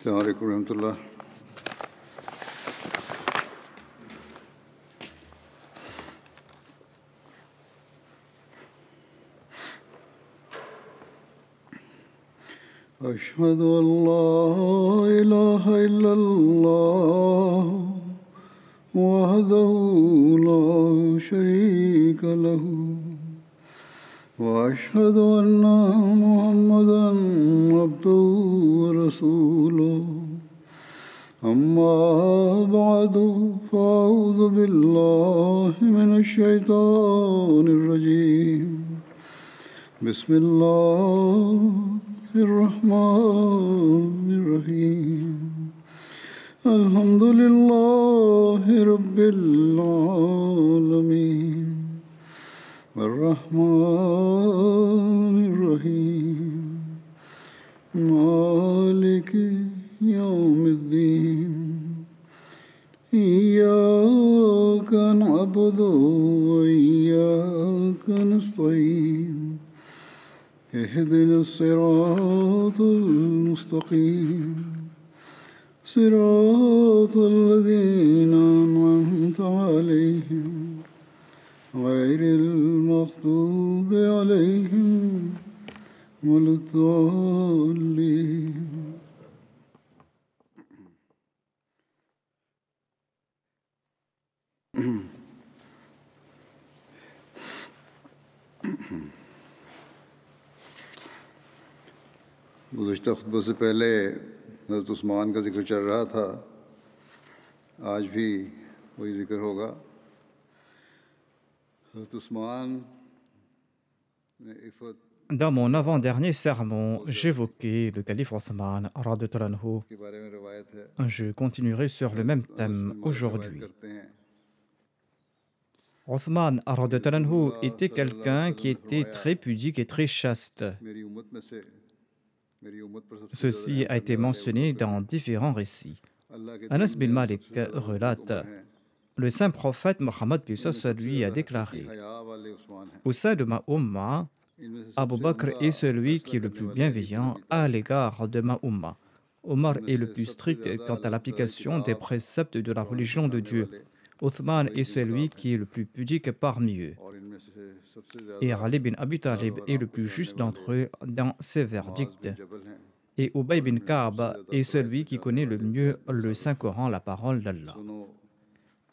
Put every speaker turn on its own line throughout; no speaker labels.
السلام عليكم ورحمة الله. أشهد أن لا إله إلا الله وحده لا شريك له وأشهد أن محمدا عبده ورسوله أما بعد فأعوذ بالله من الشيطان الرجيم بسم الله الرحمن الرحيم الحمد لله رب العالمين الرحمن الرحيم مالك يوم الدين إياك نعبد وإياك نستعين اهدنا الصراط المستقيم صراط الذين أنعمت عليهم غير المغضوب عليهم ولا الضالين. गुज़िश्ता खुतबों से पहले हज़रत उस्मान का जिक्र चल रहा था, आज भी वही जिक्र होगा। हज़रत उस्मान ने Iffat
Dans mon avant-dernier sermon, j'évoquais le calife Othman radhiyallahu anhu.
के बारे में रवायत है,
Je continuerai sur le même thème
रवायत
aujourd'hui.
करते हैं।
Othman radhiyallahu anhu était quelqu'un qui était très pudique et très chaste.
मेरी उम्मत में से मेरी उम्मत पर सबसे
Ceci a été mentionné dans différents récits.
अल्लाह के
Anas bin
दीन में
Malik
सबसे ज़्यादा
relate,
हैं।
le saint prophète Mohammed
सबसे
lui a
ज़्यादा
déclaré,
हया वाले उस्मान हैं।
au sein de ma Ummah,
इनमें से
Abu
सबसे
Bakr
उम्दा
est celui
फैसला
qui est le
करने
plus
वाला
bienveillant à l'égard de ma Ummah. Omar
उनमें
est le
से
plus
सबसे
strict
ज़्यादा
quant à
अल्लाह ताला की
l'application des
किताब
préceptes de la
Quran
religion de
पढ़ाने
Dieu.
वाले
Othman
वही
est
की
celui
औलाद हैं
qui est le plus pudique parmi eux.
और इनमें से सबसे
Et
ज़्यादा
Ali bin Abi
हाल
Talib
और
est
राम
le
को
plus
जानने
juste
वाले
d'entre eux dans ses
Muaz
verdicts.
बिन जबल हैं
Et Ubay
और
bin
इनमें से सबसे
Ka'b
ज़्यादा
est
फ़राइज़
celui qui
पहुँचाने
connaît le
वाले
mieux
ज़ैद बिन
le
साबित हैं।
Saint-Coran, la parole d'Allah.
सुनो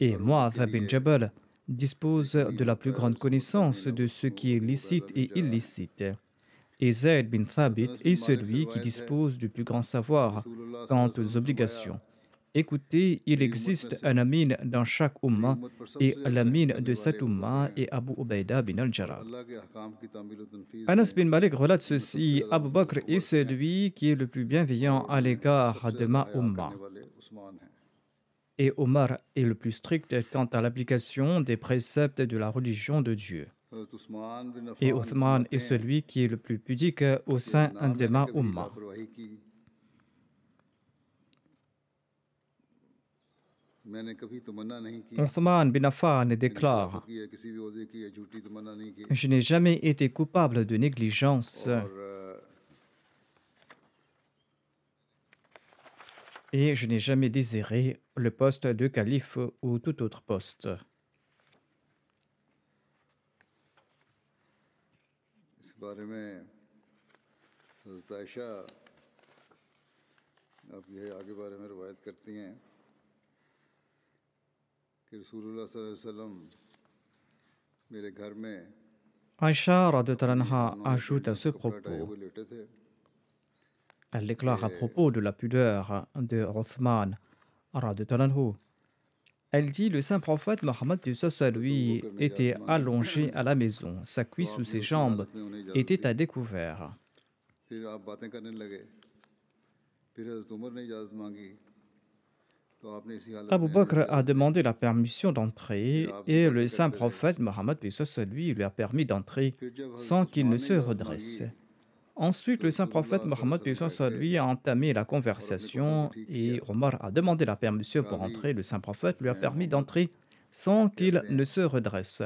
Et
हर उम्मत के
Mu'adh bin
लिए
Jabal dispose
एक ही
de la
होता
plus
है,
grande
उसको ताज़ीन
connaissance de ce qui est
Abu
licite
उबैदा बिन
et
जर्राह हैं।
illicite. Et Zayd bin
हज़रत
Thabit
अनस
est
बिन मालिक से
celui qui
रवायत है
dispose du plus grand
कि
savoir
रसूलुल्लाह
quant
सल्लल्लाहु अलैहि
aux
वसल्लम ने फरमाया,
obligations. Écoutez, il
मेरी उम्मत में
existe
से
un amine dans chaque
मेरी
umma,
उम्मत पर सबसे
et
ज़्यादा रहम
l'amine
करने
de
वाले
cette
अबू बकर
umma
हैं
est Abu Ubaida bin
और
al-Jarrah.
अल्लाह के अहकाम की तामील व तनफीज़
Anas
में
bin Malik relate
उनमें सबसे
ceci,
ज़्यादा
Abu Bakr est
मुतवज़्ज़ हैं
celui qui est le plus
और
bienveillant à
उनमें
l'égard
सबसे
de
ज़्यादा
ma
हया करने
umma.
वाले उस्मान हैं।
Et Omar est le plus strict quant à l'application des préceptes de la religion de Dieu.
हज़रत उस्मान बिन
Et
अफ़ान
Othman
फरमाते
est
हैं
celui qui est le plus pudique au
कि
sein
ना
de
मैंने
ma
कभी
umma.
लापरवाही की, मैंने कभी तमन्ना नहीं की,
Othman bin Affan
यानी
déclare,
खिलाफत की या किसी भी ओहदे की या झूठी तमन्ना नहीं की
je n'ai jamais été coupable de négligence
और
et je n'ai jamais désiré le poste de calife ou tout autre poste.
इस बारे में हज़रत आयशा अब यह आगे बारे में रवायत करती हैं कि रसूलुल्लाह सल्लल्लाहु अलैहि वसल्लम मेरे घर में
Aïcha radhiyallahu
अपनी
anha
दानों में
ajoute à
पिंडियों
ce
से कपड़ा हटाए
propos,
हुए लेटे थे
elle
कि
déclare à propos de la pudeur de Othman radhiyallahu anhu, elle dit, le saint prophète Mohammed
हज़रत अबू
lui
बकर ने इजाज़त
était
मांगी
allongé à la maison, sa
तो
cuisse sous
आपने
ses
उसी
jambes
हालत में उन्हें इजाज़त
était
दी।
à découvert.
फिर आप बातें करने लगे, फिर हज़रत उमर ने इजाज़त मांगी तो आपने इसी हालत
Abu
में आने की
Bakr a
इजाज़त दी।
demandé la permission
फिर
d'entrer
आप भी
et
बातें
le saint
करते रहे।
prophète Mohammed lui a permis d'entrer
फिर जब हज़रत
sans qu'il
उस्मान
ne
ने
se
इजाज़त मांगी
redresse. Ensuite,
तो
le saint
रसूलुल्लाह
prophète
सल्लल्लाहु
Mohammed
अलैहि वसल्लम बैठ गए
lui a entamé la
और अपने कपड़ों को
conversation
ठीक किया।
et Omar a demandé la permission pour
Ravi
entrer. Le saint prophète lui a
हैं
permis
मोहम्मद
d'entrer sans qu'il
कहते
ne
हैं
se redresse.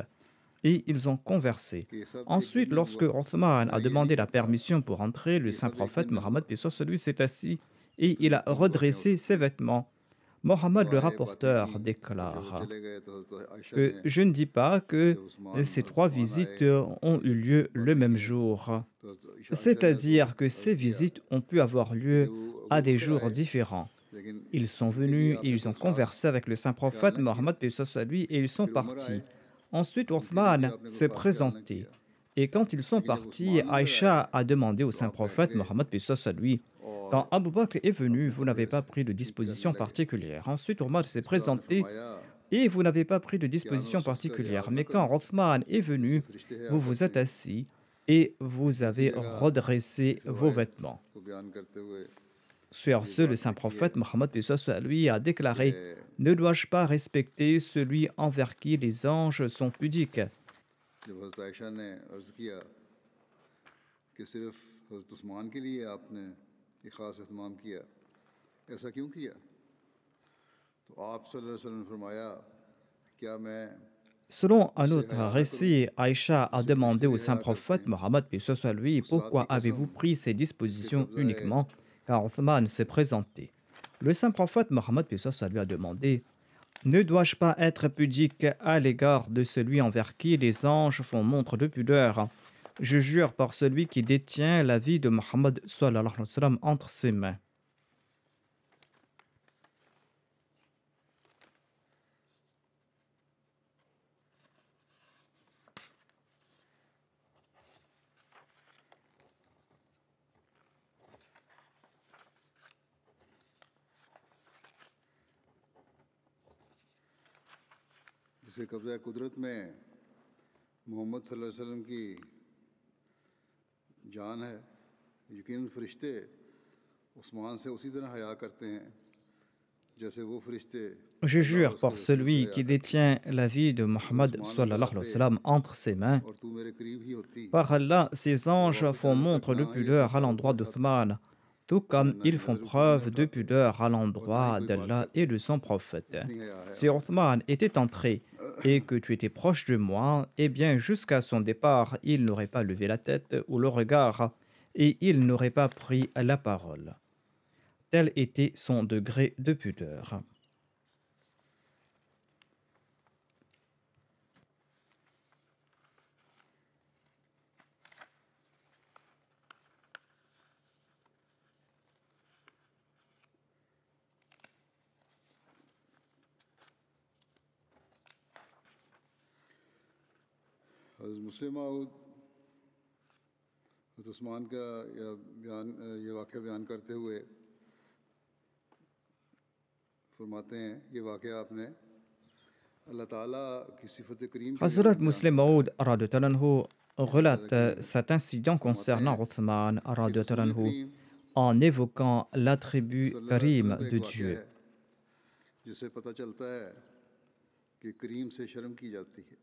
Et ils ont conversé.
कि ये सब एक दिन
Ensuite,
में
lorsque
हुआ।
Othman
मैं
a
ये नहीं
demandé la
कहता
permission pour entrer, le
कि ये
saint
सब एक
prophète
दिन में हुआ,
Mohammed s'est assis et il a redressé ses vêtements. Mohammed
तो
le
आए बातें की,
rapporteur
और जब वो
déclare
चले गए तो आयशा
que
ने
je ne dis pas que
जब उस्मान
ces
हज़रत
trois
उस्मान आए
visites ont
और
eu
जब
lieu le
बातें
même
की
jour,
तो आयशा ने तो
c'est-à-dire que
अर्ज़
ces
किया
visites ont pu avoir
कि
lieu
जब वो अबू
à des
बकर
jours
आए,
différents.
लेकिन
Ils sont
इनके लिए
venus et
आपने
ils
कोई
ont
ख़ास
conversé avec le saint
ख्याल
prophète
न किया,
Mohammed paix soit sur lui et ils sont
फिर उमर आए,
partis. Ensuite,
उनके लिए भी
Othman
आपने कोई
s'est
ख़ास ख्याल न
présenté.
किया,
Et quand ils sont
लेकिन जब
partis,
उस्मान अंदर आए
Aïcha a demandé au
तो
saint
आप बैठ
prophète
गए
Mohammed paix soit sur lui.
और
Quand Abu Bakr est venu,
अपने
vous
कपड़े
n'avez pas pris de
ठीक करने
disposition
लगे।
particulière. Ensuite, Omar s'est
इस पर आपने
présenté
फरमाया
et vous n'avez pas pris de
कि क्या मैं
disposition
उस शख्स का
particulière.
लिहाज न
Mais
करूं
quand Othman est
जिससे
venu,
फरिश्ते हया
vous vous
करते
êtes
हैं।
assis et vous
दूसरी
avez
जगह
redressé
इस
vos
रवायत
vêtements.
को बयान करते हुए
Sur
ये
ce, le
बात
saint
लिखी है
prophète Mohammed paix soit sur lui a déclaré:
कि
Ne dois-je pas respecter celui envers qui les anges sont pudiques?
जब हज़रत आयशा ने अर्ज़ किया कि सिर्फ हज़रत उस्मान के लिए आपने ये ख़ास एहतमाम किया, ऐसा क्यों किया? तो आप सल्लल्लाहु अलैहि वसल्लम ने फरमाया, क्या मैं
Selon un
उससे
autre
हया न करूं
récit, Aïcha a
जिससे
demandé
फरिश्ते
au saint
हया करते
prophète
हैं?
Mohammed paix soit sur lui:
उस ज़ात
Pourquoi
की
avez-vous
कसम
pris ces
जिसके
dispositions
कब्ज़ाए
uniquement? Car Othman s'est présenté. Le saint prophète Mohammed paix soit sur lui a demandé: Ne dois-je pas être pudique à l'égard de celui envers qui les anges font montre de pudeur? Je jure par celui qui détient la vie de Mohammed sallallahu alayhi wa sallam entre ses mains.
जिसके कब्ज़ाए कुदरत में मोहम्मद सल्लल्लाहु अलैहि वसल्लम की जान है, यकीनन फरिश्ते उस्मान से उसी तरह हया करते हैं जैसे वो फरिश्ते
Je
अल्लाह और
jure
उसके
par
रसूल से
celui
हया
qui
करते हैं।
détient la vie de
अगर
Mohammed
उस्मान नजर
sallallahu alayhi wa
आते
sallam entre ses mains.
और तू मेरे करीब ही होती
Par Allah, ces
तो
anges
वापस
font
जाने तक
montre
ना
de
ही अपने
pudeur à
सरों को
l'endroit
उठाते
d'Othman, tout
और
comme
ना ही
ils font
नज़र ऊपर नहीं
preuve de
उठाते
pudeur à
और ना ही
l'endroit
कोई बात
d'Allah
कहते।
et de son prophète.
इतनी हया है
Si
आप में।
Othman était entré et que tu étais proche de moi, eh bien jusqu'à son départ, il n'aurait pas levé la tête ou le regard et il n'aurait pas pris la parole. Tel était son degré de pudeur.
हज़रत मुस्लिम माऊद हज़रत उस्मान का ये वाक़या बयान करते हुए फरमाते हैं, ये वाक़या आपने अल्लाह ताला की सिफ़त करीम के लिए
Hazrat
बयान
Muslim
फरमाया
Maud radhiyallahu anhu
यहाँ तरह की
relate cet incident
फरमाते हैं
concernant Othman
कि रसूल
radhiyallahu anhu
करीम
en évoquant l'attribut
सल्लल्लाहु अलैहि वसल्लम
karim
का एक
de
वाक़या
Dieu.
है जिससे पता चलता है कि करीम से शर्म की जाती है।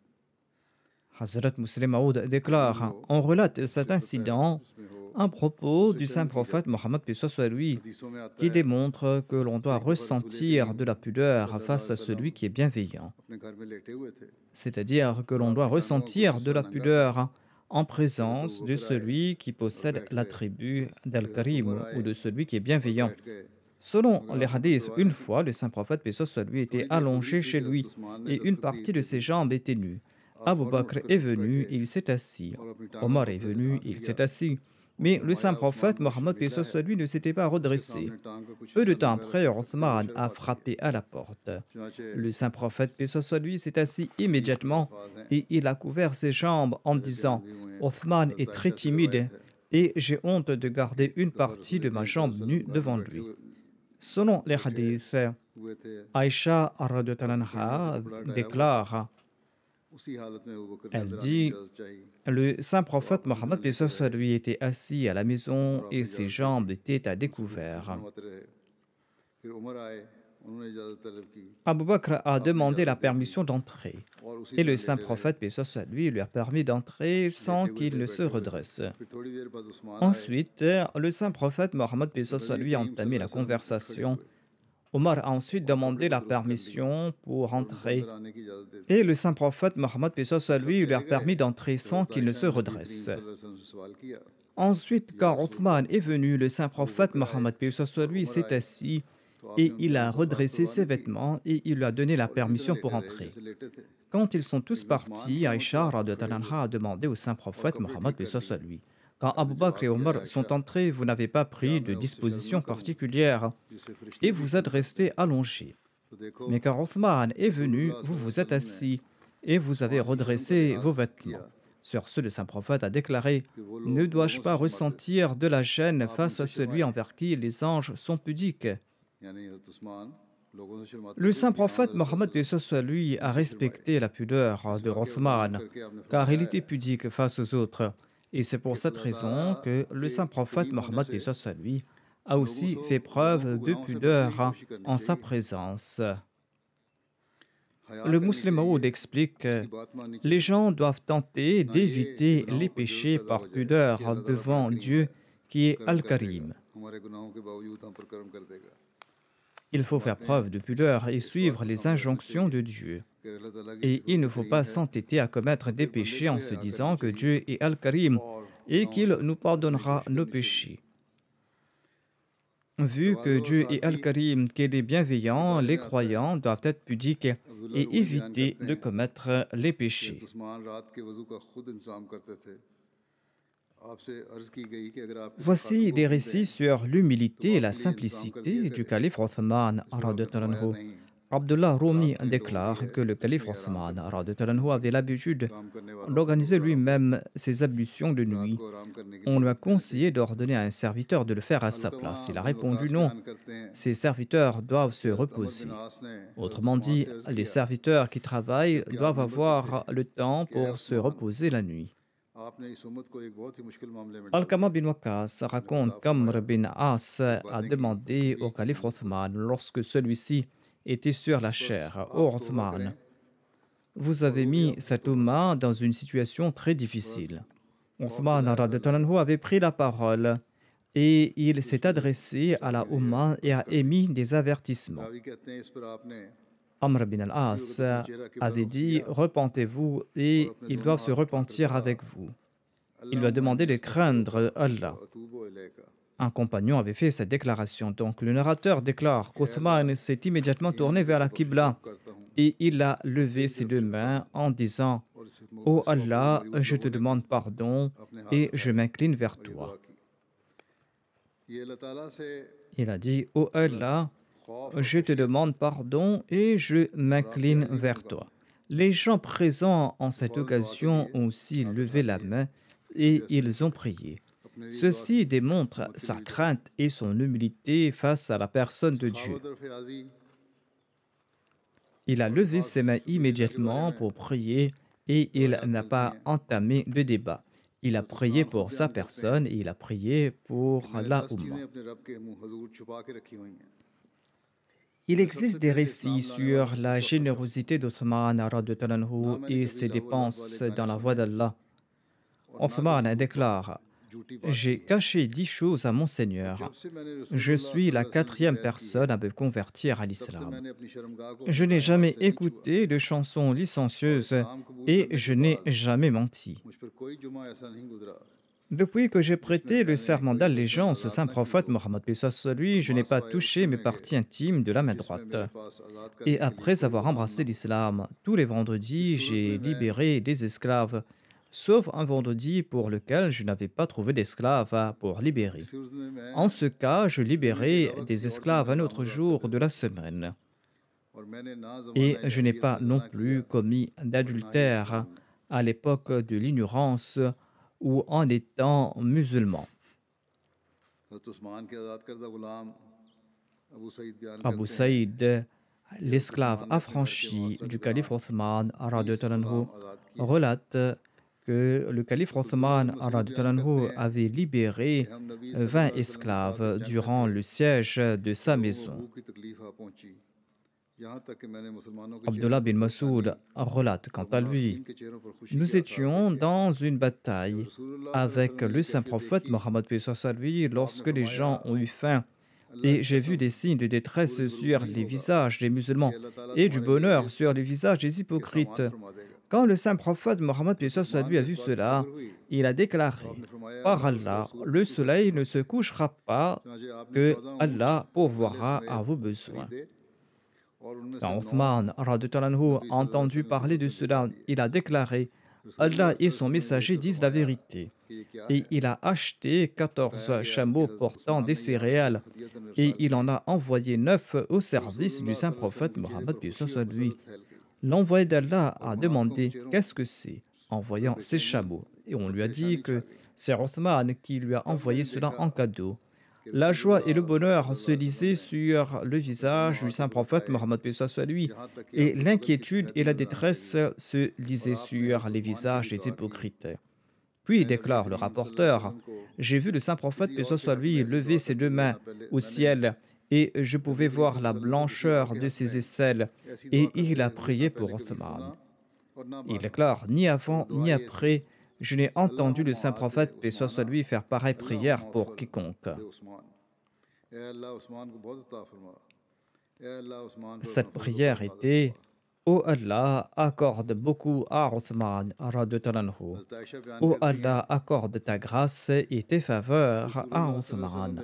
Hazrat Muslim Maud
करीम
déclare:
हो,
On relate
उससे
cet
पता है
incident
उसमें हो,
à propos
उससे
du
शर्म
saint
की
prophète
जाती है।
Mohammed paix soit lui,
हदीसों में आता
qui
है
démontre que l'on doit
एक दफ़ा रसूल
ressentir
करीम
de la pudeur
सल्लल्लाहु
face
अलैहि
à
वसल्लम
celui qui est bienveillant.
अपने घर में लेटे हुए थे
C'est-à-dire que
और
l'on doit
आपकी टांगों का कुछ
ressentir de
हिस्सा
la
नंगा था।
pudeur en
हज़रत
présence
अबू
de
बकर आए
celui qui
और
possède
बैठ गए,
l'attribut
फिर हज़रत उमर
d'Al-Karim ou
आए
de celui qui est
और
bienveillant.
बैठ गए,
Selon
मगर
les
आपने कुछ
hadiths,
परवाह
une
न की।
fois, le saint prophète, paix soit sur lui, était
थोड़ी देर गुजरी
allongé
थी
chez
कि हज़रत
lui
उस्मान ने
et une
दस्तक दी
partie de
थी,
ses jambes était nue.
आप
Abu
फ़ौरन
Bakr
उठकर
est
उठ
venu,
बैठे
il s'est assis.
और अपनी टांगों
Omar
को
est
अपने
venu,
हाथ
il
लिया
s'est assis.
और
Mais le saint
फरमाया उस्मान
prophète,
बहुत
Mohammed, paix
शर्मीला
soit
है,
sur lui, ne s'était pas
उसके
redressé.
सामने टांग का कुछ
Peu de
हिस्सा
temps
नंगा
après,
रखा करते हुए
Othman
शर्म
a
आती है।
frappé à la porte.
चुनांचे
Le saint prophète, paix soit sur lui, s'est assis
हदीस में
immédiatement
अल्फाज हैं
et il a couvert ses jambes en
जैसे बयान
disant:
भी हुए हैं,
Othman
हज़रत
est très
आयशा से रिवायत
timide
है
et j'ai honte de
कि
garder
एक
une
दफ़ा
partie
रसूल
de ma
करीम
jambe
सल्लल्लाहु अलैहि
nue
वसल्लम घर में
devant
बैठे
lui.
हुए
Selon les
बैठे
hadiths,
हुए थे
Aïcha
और बढ़िया से
radhiyallahu
कपड़ा
anha
हटाया हुआ था,
déclare,
उसी हालत में अबू बकर ने
elle
अंदर आने की
dit:
इजाज़त चाहिए
Le saint
तो
prophète
आप उसी तरह
Mohammed paix
लेटे
soit sur
रहे
lui était assis à la maison
और
et
आपने
ses
इजाज़त दे दी,
jambes étaient à
उनसे गुफ्तगू
découvert.
फरमाते रहे। फिर उमर आए, उन्होंने इजाज़त तलब की,
Abu Bakr a
आपने
demandé la
इजाज़त दे दी
permission d'entrer.
और उसी
Et
तरह
le saint
लेटे रहे।
prophète, paix soit sur lui, lui a permis d'entrer sans
लेटे हुए
qu'il
थे,
ne se
बैठे हुए थे।
redresse.
फिर थोड़ी देर बाद उस्मान आए
Ensuite, le saint prophète Mohammed paix
तो
soit sur
Nabi
lui a
करीम
entamé
सल्लल्लाहु
la
अलैहि वसल्लम उठ खड़े
conversation.
हुए
Omar a ensuite
और कपड़े
demandé
को
la
दुरुस्त कर लिया
permission pour
और उनको अंदर
entrer.
आने की इजाज़त दे दी।
Et le saint prophète Mohammed paix soit sur
जब सब
lui lui a
चले गए
permis d'entrer
तो
sans
हज़रत
qu'il ne
आयशा
se
ने नबी करीम
redresse.
सल्लल्लाहु अलैहि वसल्लम से सवाल किया
Ensuite, quand Othman est venu, le saint prophète Mohammed lui s'est assis et il a redressé ses vêtements et il lui a donné la permission pour entrer. Quand ils sont tous partis, Aïcha radhiyallahu anha a demandé au saint prophète Mohammed lui. Quand Abu Bakr et Omar sont entrés, vous n'avez pas pris de disposition particulière et vous êtes restés allongés. Mais quand Othman est venu, vous vous êtes assis et vous avez redressé vos vêtements. Sur ce, le saint prophète a déclaré: ne dois-je pas ressentir de la gêne face à celui envers qui les anges sont pudiques? Le saint prophète Mohammed lui a respecté la pudeur de Othman car il était pudique face aux autres. Et c'est pour cette raison que le saint prophète Mohammed lui a aussi fait preuve de pudeur en sa présence. Le musulman Maud explique que les gens doivent tenter d'éviter les péchés par pudeur devant Dieu qui est Al-Karim. Il faut faire preuve de pudeur et suivre les injonctions de Dieu. Et il ne faut pas s'entêter à commettre des péchés en se disant que Dieu est Al-Karim et qu'il nous pardonnera nos péchés. Vu que Dieu est Al-Karim, qu'il est bienveillant, les croyants doivent être pudiques et éviter de commettre les péchés. Voici des récits sur l'humilité et la simplicité du calife Othman radhiyallahu anhu. Abdullah Rumi déclare que le calife Othman radhiyallahu anhu avait l'habitude d'organiser lui-même ses ablutions de nuit. On lui a conseillé d'ordonner à un serviteur de le faire à sa place. Il a répondu non, ces serviteurs doivent se reposer. Autrement dit, les serviteurs qui travaillent doivent avoir le temps pour se reposer la nuit. Al-Qama bin Waqqas raconte qu'Amr bin As a demandé au calife Othman lorsque celui-ci était sur la chair: ô Othman, vous avez mis cette Oumma dans une situation très difficile. Othman avait pris la parole et il s'est adressé à la Oumma et a émis des avertissements. Amr bin al-As avait dit: repentez-vous et ils doivent se repentir avec vous. Il lui a demandé de craindre Allah. Un compagnon avait fait cette déclaration. Donc le narrateur déclare qu'Othman s'est immédiatement tourné vers la Qibla et il a levé ses deux mains en disant: ô Allah, je te demande pardon et je m'incline vers toi. Il a dit: ô Allah, je te demande pardon et je m'incline vers toi. Les gens présents en cette occasion ont aussi levé la main et ils ont prié. Ceci démontre sa crainte et son humilité face à la personne de Dieu. Il a levé ses mains immédiatement pour prier et il n'a pas entamé de débat. Il a prié pour sa personne et il a prié pour la Oumma. Il existe des récits sur la générosité d'Othman et ses dépenses dans la voie d'Allah. Othman déclare: j'ai caché 10 choses à mon Seigneur. Je suis la 4e personne à me convertir à l'islam. Je n'ai jamais écouté de chansons licencieuses et je n'ai jamais menti. Depuis que j'ai prêté le serment d'allégeance au saint prophète Mohammed, je n'ai pas touché mes parties intimes de la main droite. Et après avoir embrassé l'islam, tous les vendredis, j'ai libéré des esclaves, sauf un vendredi pour lequel je n'avais pas trouvé d'esclaves pour libérer. En ce cas, je libérais des esclaves un autre jour de la semaine. Et je n'ai pas non plus commis d'adultère à l'époque de l'ignorance ou en étant musulman. Abu Saïd, l'esclave affranchi du calife Othman, relate que le calife Othman avait libéré 20 esclaves durant le siège de sa maison. Abdullah bin Masoud relate quant à lui: nous étions dans une bataille avec le saint prophète Mohammed lorsque les gens ont eu faim et j'ai vu des signes de détresse sur les visages des musulmans et du bonheur sur les visages des hypocrites. Quand le saint prophète Mohammed lui a vu cela, il a déclaré: Par Allah, le soleil ne se couchera pas que Allah pourvoira à vos besoins. Quand Othman radhiyallahu anhu a entendu parler de cela, il a déclaré: Allah et son messager disent la vérité. Et il a acheté 14 chameaux portant des céréales et il en a envoyé 9 au service du saint prophète Mohammed lui. L'envoyé d'Allah a demandé qu'est-ce que c'est en voyant ces chameaux et on lui a dit que c'est Othman qui lui a envoyé cela en cadeau. La joie et le bonheur se lisaient sur le visage du saint prophète Mohammed lui et l'inquiétude et la détresse se lisaient sur les visages des hypocrites. Puis déclare le rapporteur: j'ai vu le saint prophète lui lever ses deux mains au ciel et je pouvais voir la blancheur de ses aisselles et il a prié pour Othman. Il déclare: ni avant ni après, je n'ai entendu le saint prophète lui faire pareille prière pour quiconque. Cette prière était: Ô Allah, accorde beaucoup à Othman radhiyallahu anhu. Ô Allah, accorde ta grâce et tes faveurs à Othman.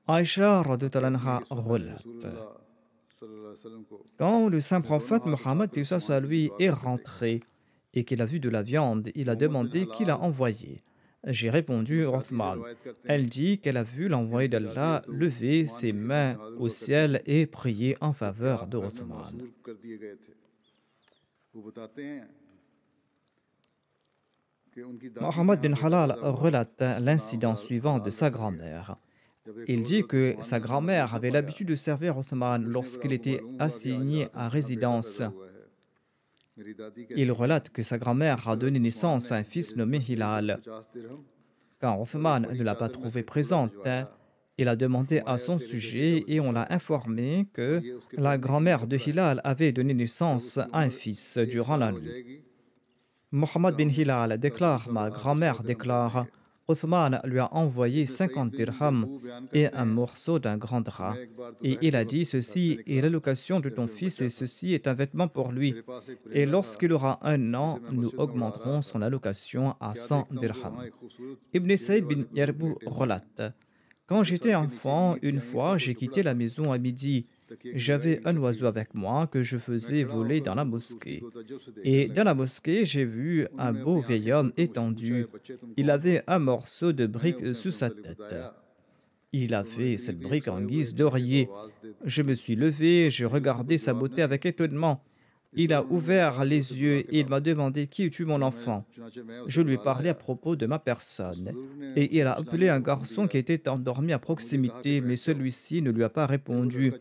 Aïcha radhiyallahu anha relate: quand le saint prophète Mohammed lui est rentré et qu'il a vu de la viande, il a demandé qui l'a envoyé. J'ai répondu: Othman. Elle dit qu'elle a vu l'envoyé d'Allah lever ses mains au ciel et prier en faveur de Othman. Mohammed bin Halal relate l'incident suivant de sa grand-mère. Il dit que sa grand-mère avait l'habitude de servir Othman lorsqu'il était assigné à résidence. Il relate que sa grand-mère a donné naissance à un fils nommé Hilal. Quand Othman ne l'a pas trouvée présente, il a demandé à son sujet et on l'a informé que la grand-mère de Hilal avait donné naissance à un fils durant la nuit. Mohammed bin Hilal déclare: ma grand-mère déclare, Othman lui a envoyé 50 dirhams et un morceau d'un grand drap. Et il a dit: ceci est l'allocation de ton fils et ceci est un vêtement pour lui. Et lorsqu'il aura 1 an, nous augmenterons son allocation à 100 dirhams. Ibn Saïd bin Yarbou relate: quand j'étais enfant, une fois, j'ai quitté la maison à midi. J'avais un oiseau avec moi que je faisais voler dans la mosquée. Et dans la mosquée, j'ai vu un beau vieil homme étendu. Il avait un morceau de brique sous sa tête. Il avait cette brique en guise d'oreiller. Je me suis levé, j'ai regardé sa beauté avec étonnement. Il a ouvert les yeux et il m'a demandé: qui es-tu, mon enfant? Je lui ai parlé à propos de ma personne. Et il a appelé un garçon qui était endormi à proximité, mais celui-ci ne lui a pas répondu.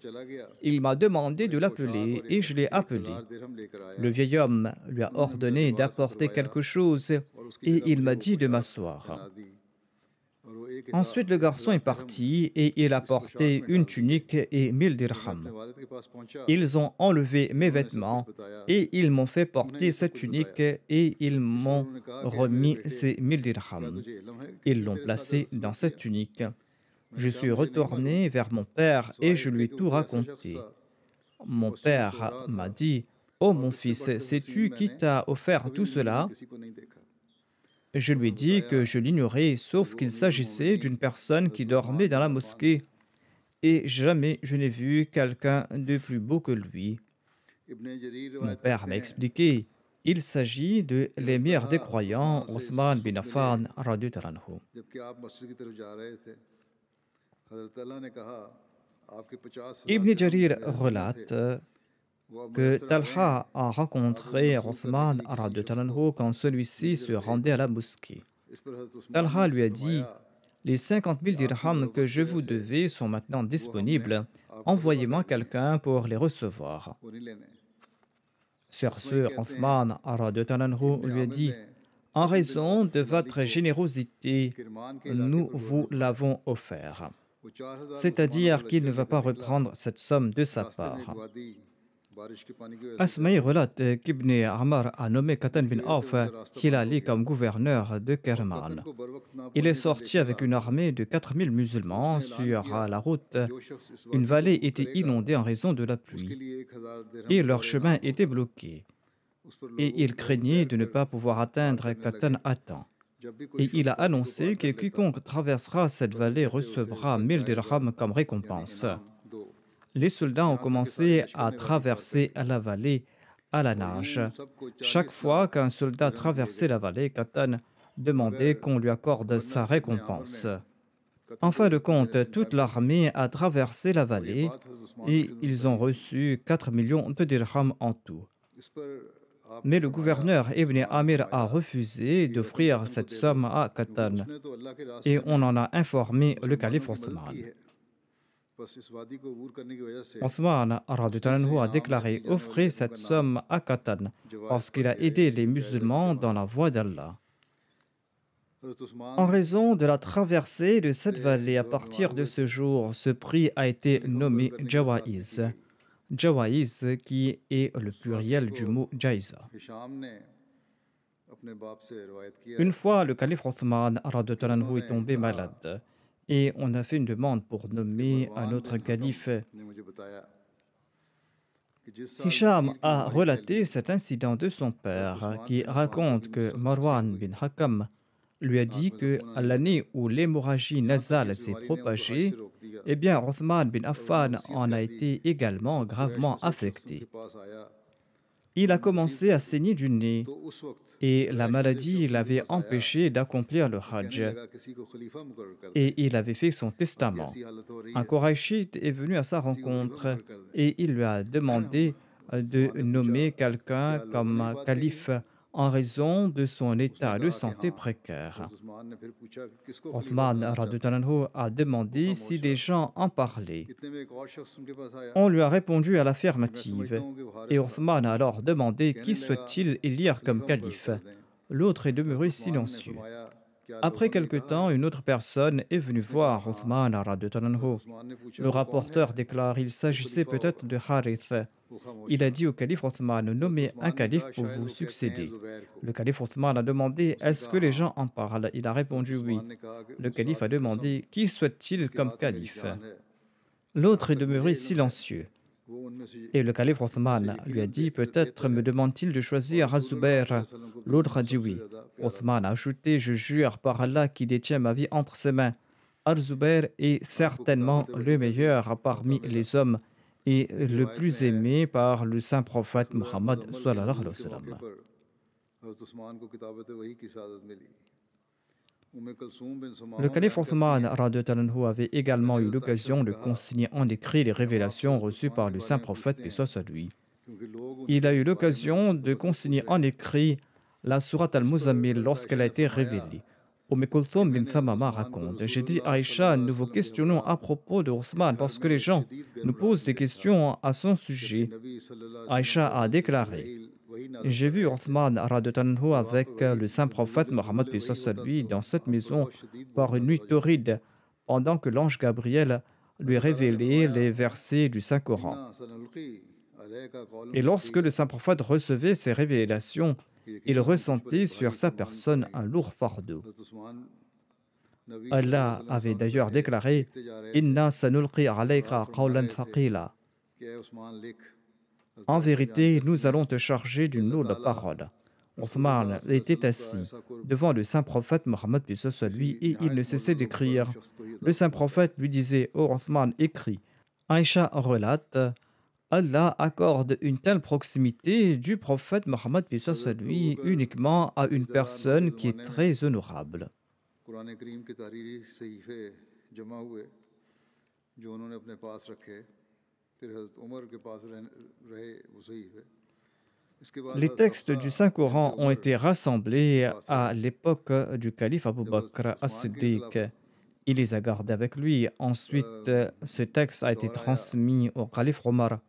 Il m'a demandé de l'appeler et je l'ai appelé. Le vieil homme lui a ordonné d'apporter quelque chose et il m'a dit de m'asseoir. Ensuite, le garçon est parti et il a porté une tunique et 1000 dirhams. Ils ont enlevé mes vêtements et ils m'ont fait porter cette tunique et ils m'ont remis ces 1000 dirhams. Ils l'ont placé dans cette tunique. Je suis retourné vers mon père et je lui ai tout raconté. Mon père m'a dit: oh mon fils, sais-tu qui t'a offert tout cela? Je lui ai dit que je l'ignorais, sauf qu'il s'agissait d'une personne qui dormait dans la mosquée, et jamais je n'ai vu quelqu'un de plus beau que lui. Mon père m'a expliqué: il s'agit de l'émir des croyants, Othman bin Affan radhiyallahu anhu. Ibn Jarir relate que Talha a rencontré Othman radhiyallahu anhu quand celui-ci se rendait à la mosquée. Talha lui a dit: les 50 000 dirhams que je vous devais sont maintenant disponibles. Envoyez-moi quelqu'un pour les recevoir. Sur ce, Othman radhiyallahu anhu lui a dit: en raison de votre générosité, nous vous l'avons offert. C'est-à-dire qu'il ne va pas reprendre cette somme de sa part. Asmaï relate qu'Ibn Amr a nommé Qatan bin Auf Hilali comme gouverneur de Kerman. Il est sorti avec une armée de 4000 musulmans sur la route. Une vallée était inondée en raison de la pluie et leur chemin était bloqué. Et il craignait de ne pas pouvoir atteindre Qatan à temps. Et il a annoncé que quiconque traversera cette vallée recevra 1000 dirhams comme récompense. Les soldats ont commencé à traverser la vallée à la nage. Chaque fois qu'un soldat traversait la vallée, Qatan demandait qu'on lui accorde sa récompense. En fin de compte, toute l'armée a traversé la vallée et ils ont reçu 4 millions de dirhams en tout. Mais le gouverneur Ibn Amir a refusé d'offrir cette somme à Qatan et on en a informé le calife Othman. Othman a déclaré offrir cette somme à Qatan parce qu'il a aidé les musulmans dans la voie d'Allah. En raison de la traversée de cette vallée, à partir de ce jour, ce prix a été nommé Jawaiz. Jawaiz qui est le pluriel du mot Jaiza. Une fois, le calife Othman est tombé malade et on a fait une demande pour nommer un autre calife. Hisham a relaté cet incident de son père qui raconte que Marwan bin Hakam lui a dit que à l'année où l'hémorragie nasale s'est propagée, eh bien Othman bin Affan en a été également gravement affecté. Il a commencé à saigner du nez et la maladie l'avait empêché d'accomplir le Hajj. Et il avait fait son testament. Un Qurayshite est venu à sa rencontre et il lui a demandé de nommer quelqu'un comme calife en raison de son état de santé précaire. Othman a demandé si des gens en parlaient. On lui a répondu à l'affirmative. Et Othman a alors demandé qui souhaite-t-il élire comme calife. L'autre est demeuré silencieux. Après quelque temps, une autre personne est venue voir Othman. Le rapporteur déclare qu'il s'agissait peut-être de Harith. Il a dit au calife Othman, nommez un calife pour vous succéder. Le calife Othman a demandé, est-ce que les gens en parlent? Il a répondu oui. Le calife a demandé, qui souhaite-t-il comme calife? L'autre est demeuré silencieux. Et le calife Othman lui a dit, peut-être me demande-t-il de choisir Az-Zubair. L'autre a dit oui. Othman a ajouté, je jure par Allah qui détient ma vie entre ses mains. Az-Zubair est certainement le meilleur parmi les hommes et le plus aimé par le saint prophète Muhammad sallallahu alayhi wa sallam. Le calife Othman avait également eu l'occasion de consigner en écrit les révélations reçues par le saint prophète, paix soit sur lui. Il a eu l'occasion de consigner en écrit la sourate al-Muzammil lorsqu'elle a été révélée. Kulthum bin Thamama raconte, j'ai dit à Aïcha, nous vous questionnons à propos de Othman parce que les gens nous posent des questions à son sujet. Aïcha a déclaré, j'ai vu Othman avec le saint prophète Mohammed lui dans cette maison par une nuit torride pendant que l'ange Gabriel lui révélait les versets du Saint-Coran. Et lorsque le saint prophète recevait ces révélations, il ressentait sur sa personne un lourd fardeau. Allah avait d'ailleurs déclaré Inna sanulqi alayka qawlan thaqila. En vérité, nous allons te charger d'une lourde parole. Othman était assis devant le saint prophète Mohammed lui et il ne cessait d'écrire. Le saint prophète lui disait ô Othman, écris. Aïcha relate Allah accorde une telle proximité du prophète Mohammed lui uniquement à une personne qui est très honorable. Les textes du Saint-Coran ont été rassemblés à l'époque du calife Abu Bakr as-Siddiq. Il les a gardés avec lui. Ensuite, ce texte a été transmis au calife Omar.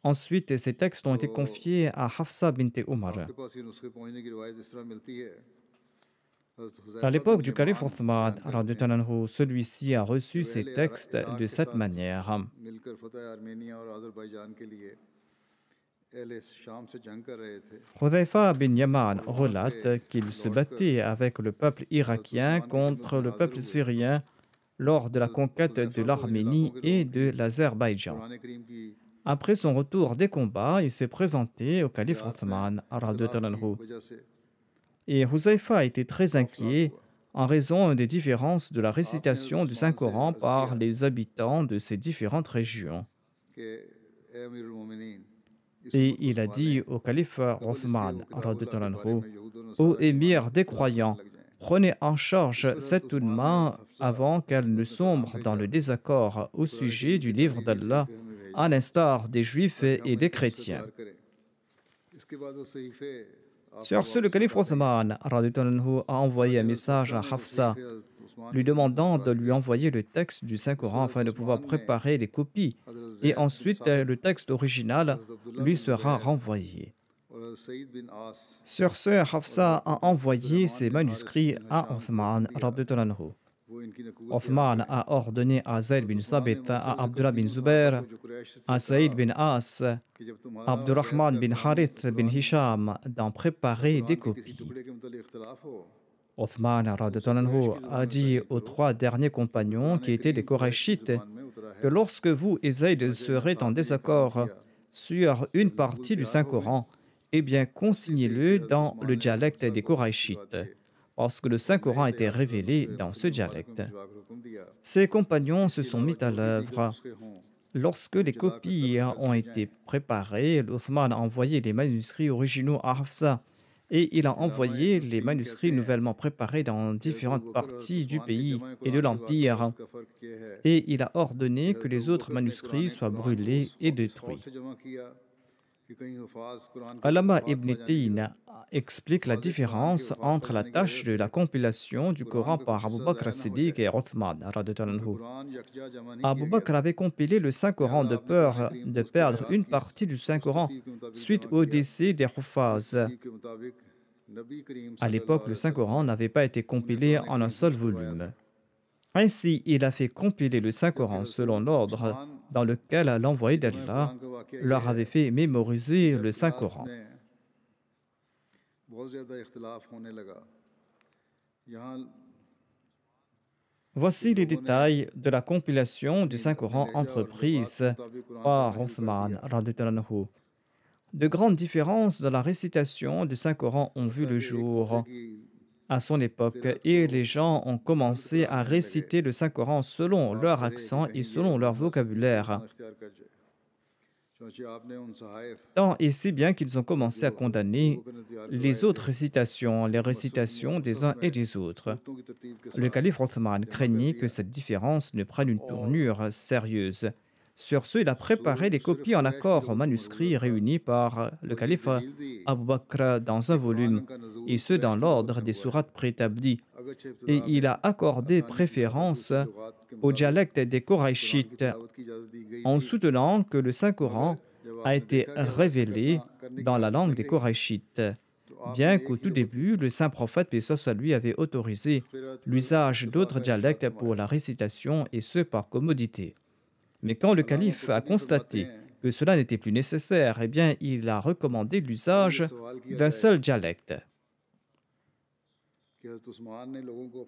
Ensuite, ces textes ont été confiés à Hafsa bint Omar. À l'époque du calife Othman, celui-ci a reçu ces textes de cette manière.
अहले शाम से जंग कर रहे थे
Hudhayfa bin Yaman
और वहाँ से
relate qu'il se
लौटकर
battait avec le peuple
हज़रत
irakien
उस्मान की खिदमत
contre
में
le
हाजिर
peuple
हुए
syrien lors de la conquête de
Huzaifa को इन इलाकों
l'Arménie
के लोगों
et
की
de l'Azerbaïdjan.
कुरान करीम की
Après son retour des combats, il s'est présenté au calife
जात में
Othman
इख्तिलाफ
radhiyallahu
की
anhu.
वजह से
Et Huzaifa était très
खौफनाक
inquiet
हुआ
en raison des différences de la
आपने हज़रत
récitation du
उस्मान से
Saint-Coran
अर्ज़ किया
par les habitants de ces différentes régions.
कि ए अमीरुल मोमिनीन इस
Et
उम्मत को
il a
संभालें
dit au calife
कबल इसके
Othman
वो किताबुल्लाह
radhiyallahu
के बारे
anhu,
में यहूद और
ô
नसारा के
émir
मानने की
des
खिलाफ करने
croyants,
लग जाएं
prenez en
इस
charge
पर हज़रत
cette
उस्मान ने हज़रत
umma
हफ्सा
avant qu'elle ne
को पैगाम
sombre dans
भेजा
le désaccord au
कुरान
sujet
करीम
du
की
livre
तारीफ़ी
d'Allah,
सहीफ़े हमें
à
भेजा
l'instar des juifs
ताकि हम
et des
इनके नुस्खे
chrétiens.
तैयार करें इसके बाद वो सहीफ़े आपने
Sur ce, le
वापस
calife
लौटा दिए
Othman radhiyallahu anhu, a envoyé un
चुनांचे हज़रत
message
हफ्सा
à
ने वो
Hafsa
सहीफ़े हज़रत उस्मान
lui
की खिदमत में
demandant
पहुँचा
de lui
दिए
envoyer le texte du
इस पर
Saint-Coran afin
हज़रत
de pouvoir
उस्मान ने
préparer les copies.
हज़रत
Et
ज़ैद बिन
ensuite,
साबित
le texte original
और हज़रत अब्दुल्लाह
lui
बिन
sera
ज़ुबैर
renvoyé.
और हज़रत सईद बिन आस
Sur ce,
और
Hafsa
हज़रत
a envoyé
अब्दुर्रहमान
ses
बिन हारिस
manuscrits
बिन
à
हशाम को हुक्म
Othman
दिया
radhiyallahu anhu.
वो इनकी नकुवत तैयार
Othman
करें
a ordonné à Zayd
हज़रत
bin
उस्मान ने
Sabit, à
मशवरा लेकर
Abdullah bin
तीनों सहाबा
Zubair,
को जो कुरैश
à
से कहा
Saïd bin As,
कि जब
à
तुम्हारा और जैद
Abdurrahman
का
bin Harith bin
Quran
Hisham d'en
या
préparer des
कुरान के किसी
copies.
टुकड़े के मतलब इख्तलाफ हो
Othman
तो उसे
radhiyallahu
कुरैश
anhu
की
a
ज़ुबान में
dit
तारीफ़
aux
करो
trois derniers
क्योंकि
compagnons
कुरान
qui étaient des
करीम कुरैश की
Korachites
ज़ुबान में उतरा
que
है
lorsque vous et Zayd
चुनांचे इन
serez en
असहाब ने ये काम
désaccord
किया
sur une
जब नकुल
partie du
तैयार हो गए
Saint-Coran, eh bien
इसी से कि
consignez-le
हज़रत
dans
उस्मान
le
ने हज़रत
dialecte
हफ्सा
des
को भिजवा
Korachites,
दिए
parce que le
और नए
Saint-Coran était
तैयार शुदा
révélé
नुस्खे
dans
अपने
ce
ममालिक में
dialecte.
भिजवा कर हुक्म दिया
Ses compagnons se
इसके
sont
अलावा
mis à
जो भी दीगर
l'œuvre.
नुस्खे हों
Lorsque
वो
les
जला कर
copies
तलब कर
ont
लिए
été
जाएं
préparées, Othman a envoyé les manuscrits originaux à Hafsa et il a
इलामा
envoyé
इब्न
les
तीन कहते
manuscrits
हैं
nouvellement préparés dans
कि हज़रत
différentes
अबू बकर और हज़रत
parties du
उस्मान के
pays
जमा
et de
कुरान के वाक़े और
l'Empire
का फ़र्क ये है
et il a
कि
ordonné que
हज़रत
les
अबू
autres
बकर ने
manuscrits soient
कुरान को
brûlés et
इस खौफ
détruits.
से जमा किया कि कहीं हफाज कुरान के
Alama
वफात
ibn
पा जाने की
Tayn explique la
हफाज कुरान के
différence
वफात पा
entre la
जाने की वजह
tâche de
से
la compilation du
कुरान
Coran
का
par
कुछ
Abu
हिस्सा
Bakr
ज़ाया ना हो
as-Siddiq
जाए
et Othman radhiyallahu
क्योंकि
anhu.
कुरान यकजा जमा नहीं
Abu
किया गया
Bakr
था
avait compilé le Saint-Coran
लिहाजा
de
आपने कुरान
peur
करीम को
de
उसकी
perdre
आयत
une
की
partie du
उस
Saint-Coran
तरतीब के मुताबिक
suite
जमा
au
किया
décès des
जिस
Huffaz.
तरतीब के मुताबिक नबी करीम
À
सल्लल्लाहु
l'époque, le
अलैहि वसल्लम
Saint-Coran
ने
n'avait pas été
उन्हें
compilé
कुरान
en un
करीम
seul
उतरवाया था
volume. Ainsi, il a fait compiler le
जबकि
Saint-Coran
हज़रत
selon l'ordre
Usman
dans lequel l'envoyé
की जमा
d'Allah
कुरान का वाक़या ये
leur
है
avait fait
कि
mémoriser
जब
le
रात
Saint-Coran.
में बहुत ज़्यादा इख्तिलाफ होने लगा यहाँ कुछ
Voici les
लोगों ने
détails de la compilation du
अपने
Saint-Coran
लहजा और लबास के
entreprise
मुताबिक कुरान को
par
नाजिल कर
Othman
दिया
radhiyallahu anhu. De grandes différences dans la récitation du Saint-Coran ont vu
हत्ता
le
कि एक दूसरे
jour
की
à son époque
क़िरात को
et les gens ont
बुलंद
commencé à
कराने लगे
réciter le Saint-Coran selon
ख्वाब
leur
करे कि
accent et
कहीं ये
selon leur
अल्लाह से भी
vocabulaire.
गुनाह इख्तियार कर जाए चूँकि आपने उन सहाइफ
Tant et si bien qu'ils ont commencé
जो
à
हज़रत अबू
condamner
बकर ने तैयार करवाए
les autres
थे
récitations, les
उनको
récitations des
मुखसस
uns
में
et des autres.
सूरतों की तरतीब के
Le
साथ
calife Othman
जमा कर
craignait que
दिया
cette différence ne prenne une
और
tournure sérieuse. Sur ce, il a préparé des
सिर्फ
copies en
कुरैश के
accord aux
लोगों को मंजूर
manuscrits
था
réunis par le
और ये
calife
दलील दी
Abu Bakr dans un
कि कुरान
volume,
का
et
नज़ूल
ce
कुरैश
dans
की नबूवत
l'ordre
में
des
हुआ है
sourates préétablies.
अगरचे
Et
इब्तिदा
il
में
a accordé
आसानी की खातिर
préférence
दूसरी लुगात के
au
मुताबिक
dialecte des
कुरान की
Korachites
तिलावत की इजाज़त दी गई
en
थी
soutenant que le
मगर
Saint-Coran
जब
a
आपने
été
देखा कि अब ऐसा
révélé
करने की
dans la
हालत
langue
नहीं
des
रही
Korachites,
तो
bien
आपने
qu'au
एक ही
tout
लुगत की
début, le saint prophète, paix soit sur lui, avait autorisé
क़िरात पर
l'usage
इक्तफ़ा
d'autres
का इरशाद
dialectes pour
फरमाया
la récitation, et ce par commodité. Mais quand le
Allama
calife a
कुरतुबी फरमाते
constaté
हैं
que cela n'était plus nécessaire, eh bien, il a recommandé
अब ये
l'usage
सवाल किया
d'un
जाएगा
seul dialecte.
कि हज़रत उस्मान ने लोगों को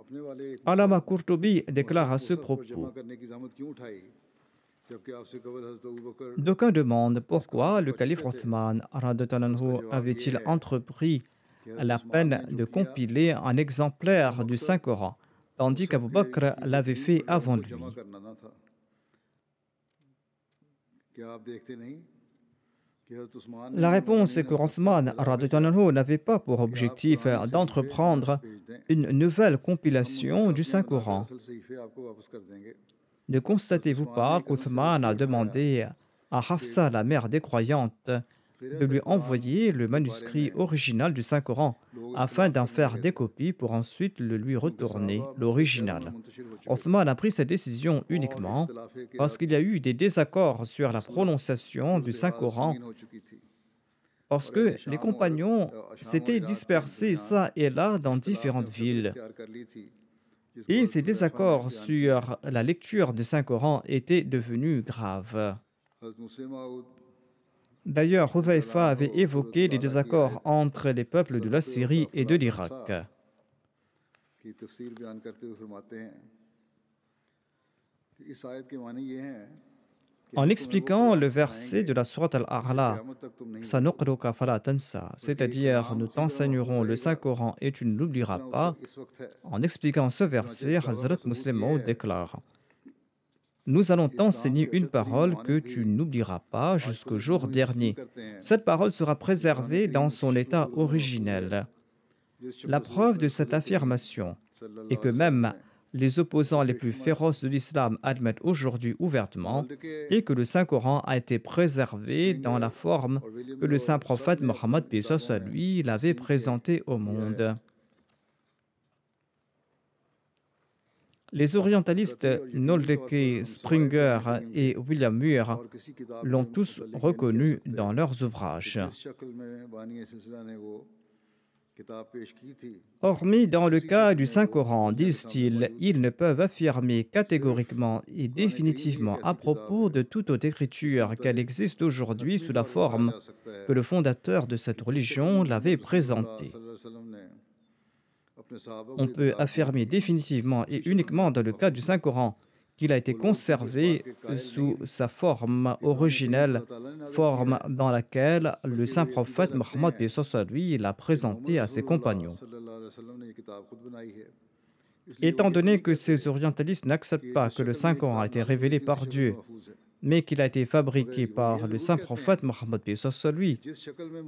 अपने वाले एक
Allama Qurtubi déclare à ce
मुसहफ़ पर जमा
propos.
करने की ज़हमत क्यों उठाई जबकि आपसे कबल हज़रत अबू बकर
D'aucuns demandent
इस काम
pourquoi
से
le
बच
calife
चुके थे
Othman radhiyallahu
उसका
anhu
जवाब ये
avait-il
है
entrepris
कि हज़रत
la
उस्मान ने
peine
जो
de
किया
compiler un
उसका
exemplaire du
मकसद
Saint-Coran, tandis
मुसहफ़
qu'Abu Bakr
की
l'avait
तरतीब
fait
पर लोगों
avant
को जमा
lui.
करना ना था क्या आप देखते नहीं कि हज़रत उस्मान ने
La réponse est
मोमिनीन
que
हज़रत हफ्सा को
Othman
जवाब भेजा
radhiyallahu anhu n'avait pas pour
कि आप
objectif
पुराने सहीफ़े
d'entreprendre
वापस भेज दें
une nouvelle
हम उनकी
compilation du
कापियाँ बनाकर
Saint-Coran.
असल सहीफ़े आपको वापस कर देंगे
Ne
हज़रत
constatez-vous
उस्मान ने
pas
एक कदम से
qu'Othman
उसको
a
उठाया
demandé à
कि
Hafsa, la mère des croyantes, de lui
Quran
envoyer le
के बारे
manuscrit
में
original du Saint-Coran
लोग
afin
इख्तिलाफ
d'en
करने
faire
लगे
des
थे
copies pour ensuite le lui
क्योंकि
retourner,
सहाबा मुख्तलिफ शहरों में
l'original.
मुंतशिर हो चुके थे
Othman a pris cette décision
और
uniquement
इख्तिलाफ
parce
क़िरात
qu'il y a eu des désaccords sur la
Surat
prononciation du
सूरत हाल
Saint-Coran,
संगीन हो चुकी थी
parce
और अहले
que les
शाम
compagnons
शाम और
s'étaient
इराक के
dispersés
दरमियान
ça et là dans
इख्तिलाफ ने
différentes
शक्ल
villes.
इख्तियार कर ली थी जिसको
Et
हज़रत
ces
हुज़ैफ़ा ने
désaccords
बयान किया
sur la lecture du Saint-Coran étaient devenus graves.
हज़रत मुस्लिम
D'ailleurs, Hudhaifa avait évoqué les désaccords entre les peuples de la Syrie et de l'Irak.
की तफसीर बयान करते हुए फरमाते हैं कि इस आयत के मानी ये हैं कि
En
हम तुम्हें वो
expliquant le
कुरान
verset
सिखाएंगे
de la sourate
जिसे
Al-A'la,
क़यामत तक तुम नहीं भूलोगे,
Sanuqruka fala tansa, c'est-à-dire nous t'enseignerons le Saint-Coran et tu ne
जिस
l'oublieras
तरह
pas.
उस वक्त है।
En expliquant ce verset, Hazrat Muslim Maud déclare: Nous allons t'enseigner une parole que tu n'oublieras pas jusqu'au jour dernier. Cette parole sera préservée dans son état originel. La preuve de cette affirmation est que même les opposants les plus féroces de l'islam admettent aujourd'hui ouvertement et que le Saint-Coran a été préservé dans la forme que le saint prophète Mohammed lui l'avait présenté au monde. Les orientalistes Noldeke, Springer et William Muir l'ont tous reconnu dans leurs ouvrages. Hormis dans le cas du Saint-Coran, disent-ils, ils ne peuvent affirmer catégoriquement et définitivement à propos de toute autre écriture qu'elle existe aujourd'hui sous la forme que le fondateur de cette religion l'avait présentée. On peut affirmer définitivement et uniquement dans le cas du Saint-Coran qu'il a été conservé sous sa forme originelle, forme dans laquelle le saint prophète Mohammed lui l'a présenté à ses compagnons. Étant donné que ces orientalistes n'acceptent pas que le Saint-Coran a été révélé par Dieu, mais qu'il a été fabriqué par le saint prophète Mohammed lui,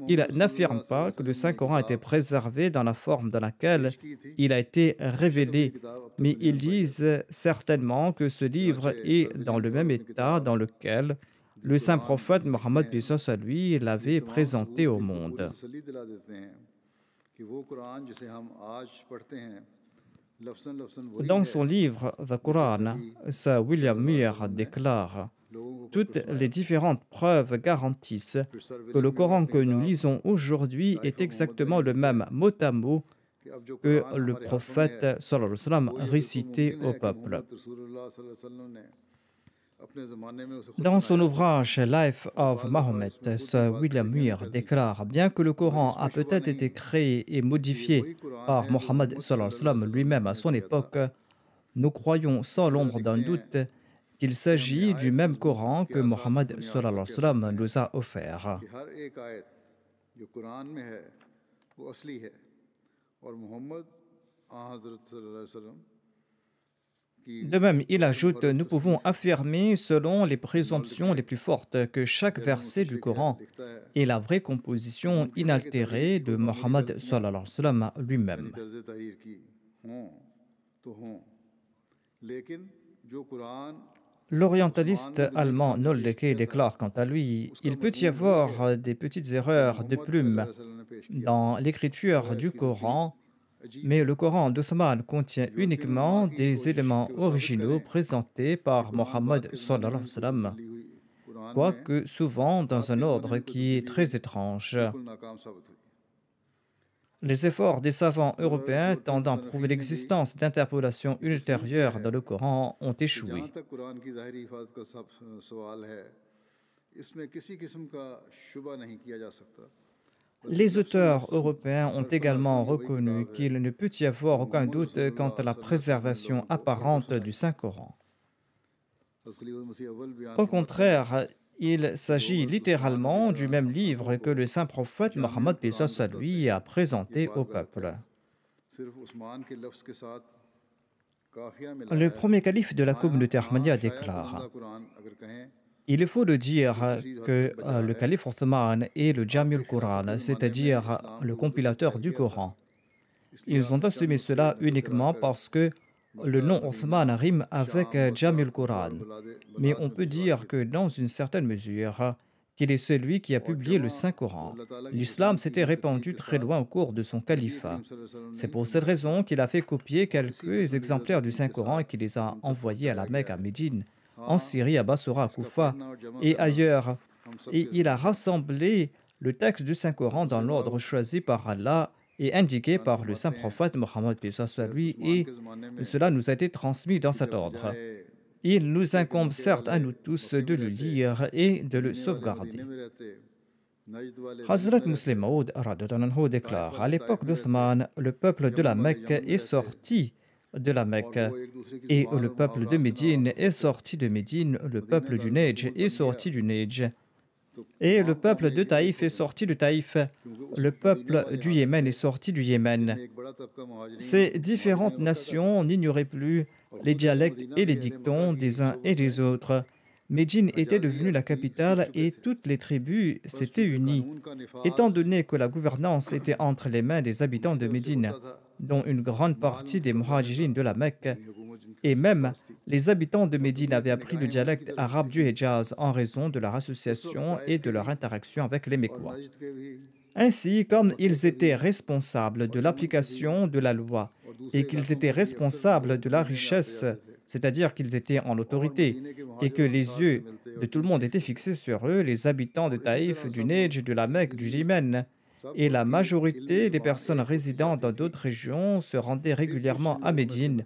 ils n'affirment pas que le Saint-Coran a été préservé dans la forme dans laquelle il a été révélé, mais ils disent certainement que ce livre est dans le même état dans lequel le saint prophète Mohammed lui l'avait présenté au monde. Dans son livre The Quran, Sir William Muir déclare: toutes les différentes preuves garantissent que le Coran que nous lisons aujourd'hui est exactement le même mot à mot que le prophète sallallahu alayhi wa sallam récitait au peuple. Dans son ouvrage Life of Mahomet, Sir William Muir déclare: bien que le Coran a peut-être été créé et modifié par Mohammed sallallahu alayhi wa sallam lui-même à son époque, nous croyons sans l'ombre d'un doute qu'il s'agit du même Coran que Mohammed sallallahu alayhi wa sallam nous a offert. De même, il ajoute: nous pouvons affirmer selon les présomptions les plus fortes que chaque verset du Coran est la vraie composition inaltérée de Mohammed sallallahu alayhi wa sallam lui-même. L'orientaliste allemand Noldeke déclare quant à lui: il peut y avoir des petites erreurs de plume dans l'écriture du Coran, mais le Coran d'Uthman contient uniquement des éléments originaux présentés par Mohammed sallallahu alayhi wa sallam, quoique souvent dans un ordre qui est très étrange. Les efforts des savants européens tendant à prouver l'existence d'interpolations ultérieures dans le Coran ont échoué. Les auteurs européens ont également reconnu qu'il ne peut y avoir aucun doute quant à la préservation apparente du Saint-Coran. Au contraire, il s'agit littéralement du même livre que le saint prophète Mohammed lui a présenté au peuple. Le premier calife de la communauté ahmadiyya déclare: il faut le dire que le calife Othman est le Jami'ul Quran, c'est-à-dire le compilateur du Coran. Ils ont assumé cela uniquement parce que le nom Othman rime avec Jami'ul Quran. Mais on peut dire que dans une certaine mesure, qu'il est celui qui a publié le Saint-Coran. L'islam s'était répandu très loin au cours de son califat. C'est pour cette raison qu'il a fait copier quelques exemplaires du Saint-Coran et qu'il les a envoyés à la Mecque, à Médine, en Syrie, à Bassora, à Koufa et ailleurs. Et il a rassemblé le texte du Saint-Coran dans l'ordre choisi par Allah et indiqué par le saint prophète Mohammed lui, et cela nous a été transmis dans cet ordre. Il nous incombe certes à nous tous de le lire et de le sauvegarder. Hazrat Muslim Maud radhiyallahu anhu déclare: à l'époque d'Othman, le peuple de la Mecque est sorti de la Mecque et le peuple de Médine est sorti de Médine, le peuple du Nejdj est sorti du Nejdj et le peuple de Taïf est sorti de Taïf, le peuple du Yémen est sorti du Yémen. Ces différentes nations n'ignoraient plus les dialectes et les dictons des uns et des autres. Médine était devenue la capitale et toutes les tribus s'étaient unies, étant donné que la gouvernance était entre les mains des habitants de Médine, dont une grande partie des muhajirines de la Mecque, et même les habitants de Médine avaient appris le dialecte arabe du Hejaz en raison de leur association et de leur interaction avec les Mécois. Ainsi, comme ils étaient responsables de l'application de la loi et qu'ils étaient responsables de la richesse, c'est-à-dire qu'ils étaient en autorité et que les yeux de tout le monde étaient fixés sur eux, les habitants de Taïf, du Nejdj, de la Mecque, du Yémen et la majorité des personnes résidant dans d'autres régions se rendaient régulièrement à Médine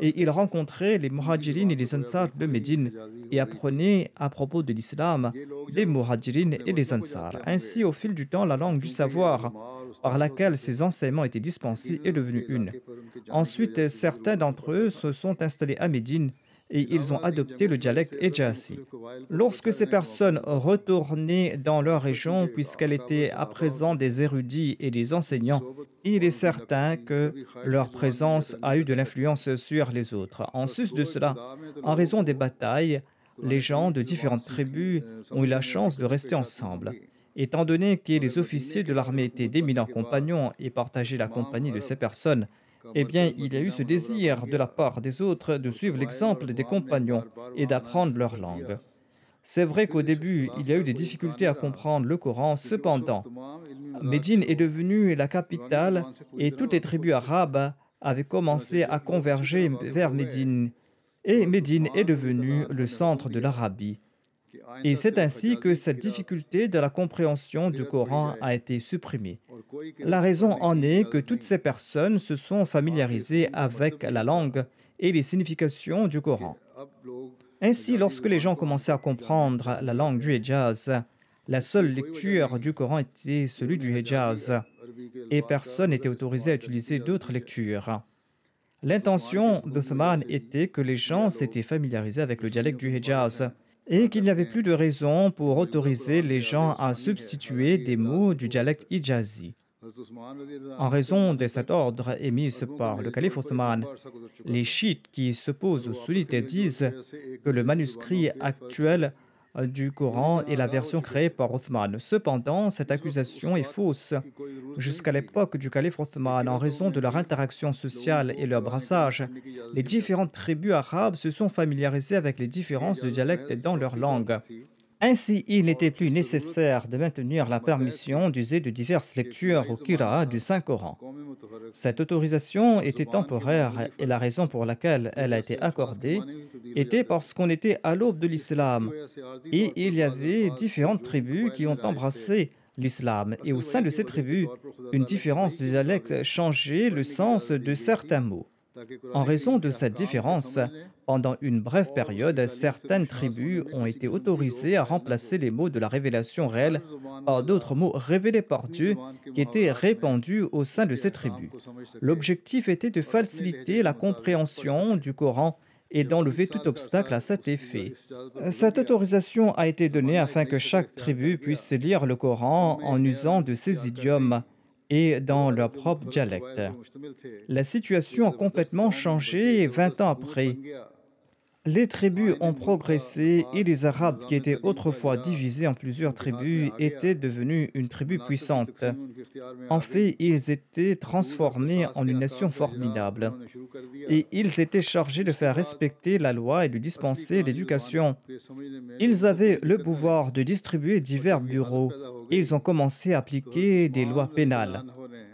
et ils rencontraient les muhajirines et les ansars de Médine et apprenaient à propos de l'islam les muhajirines et les ansars. Ainsi, au fil du temps, la langue du savoir par laquelle ces enseignements étaient dispensés est devenue une. Ensuite, certains d'entre eux se sont installés à Médine et ils ont adopté le dialecte Hejazi. Lorsque ces personnes retournaient dans leur région, puisqu'elle était à présent des érudits et des enseignants, il est certain que leur présence a eu de l'influence sur les autres. En sus de cela, en raison des batailles, les gens de différentes tribus ont eu la chance de rester ensemble. Étant donné que les officiers de l'armée étaient d'éminents compagnons et partageaient la compagnie de ces personnes, eh bien, il y a eu ce désir de la part des autres de suivre l'exemple des compagnons et d'apprendre leur langue. C'est vrai qu'au début, il y a eu des difficultés à comprendre le Coran. Cependant, Médine est devenue la capitale et toutes les tribus arabes avaient commencé à converger vers Médine. Et Médine est devenue le centre de l'Arabie. Et c'est ainsi que cette difficulté de la compréhension du Coran a été supprimée. La raison en est que toutes ces personnes se sont familiarisées avec la langue et les significations du Coran. Ainsi, lorsque les gens commençaient à comprendre la langue du Hejaz, la seule lecture du Coran était celui du Hejaz et personne n'était autorisé à utiliser d'autres lectures. L'intention d'Othman était que les gens s'étaient familiarisés avec le dialecte du Hejaz et qu'il n'y avait plus de raison pour autoriser les gens à substituer des mots du dialecte hijazi. En raison de cet ordre émis par le calife Othman, les chiites qui s'opposent aux sunnites disent que le manuscrit actuel du Coran est la version créée par Othman. Cependant, cette accusation est fausse. Jusqu'à l'époque du calife Othman, en raison de leur interaction sociale et leur brassage, les différentes tribus arabes se sont familiarisées avec les différences de dialectes dans leur langue. Ainsi, il n'était plus nécessaire de maintenir la permission d'user de diverses lectures ou qira'a du Saint-Coran. Cette autorisation était temporaire et la raison pour laquelle elle a été accordée était parce qu'on était à l'aube de l'islam et il y avait différentes tribus qui ont embrassé l'islam et au sein de ces tribus, une différence de dialecte changeait le sens de certains mots. En raison de cette différence, pendant une brève période, certaines tribus ont été autorisées à remplacer les mots de la révélation réelle par d'autres mots révélés par Dieu qui étaient répandus au sein de ces tribus. L'objectif était de faciliter la compréhension du Coran et d'enlever tout obstacle à cet effet. Cette autorisation a été donnée afin que chaque tribu puisse lire le Coran en usant de ses idiomes et dans leur propre dialecte. La situation a complètement changé 20 ans après. Les tribus ont progressé et les Arabes qui étaient autrefois divisés en plusieurs tribus étaient devenus une tribu puissante. En fait, ils étaient transformés en une nation formidable et ils étaient chargés de faire respecter la loi et de dispenser l'éducation. Ils avaient le pouvoir de distribuer divers bureaux et ils ont commencé à appliquer des lois pénales.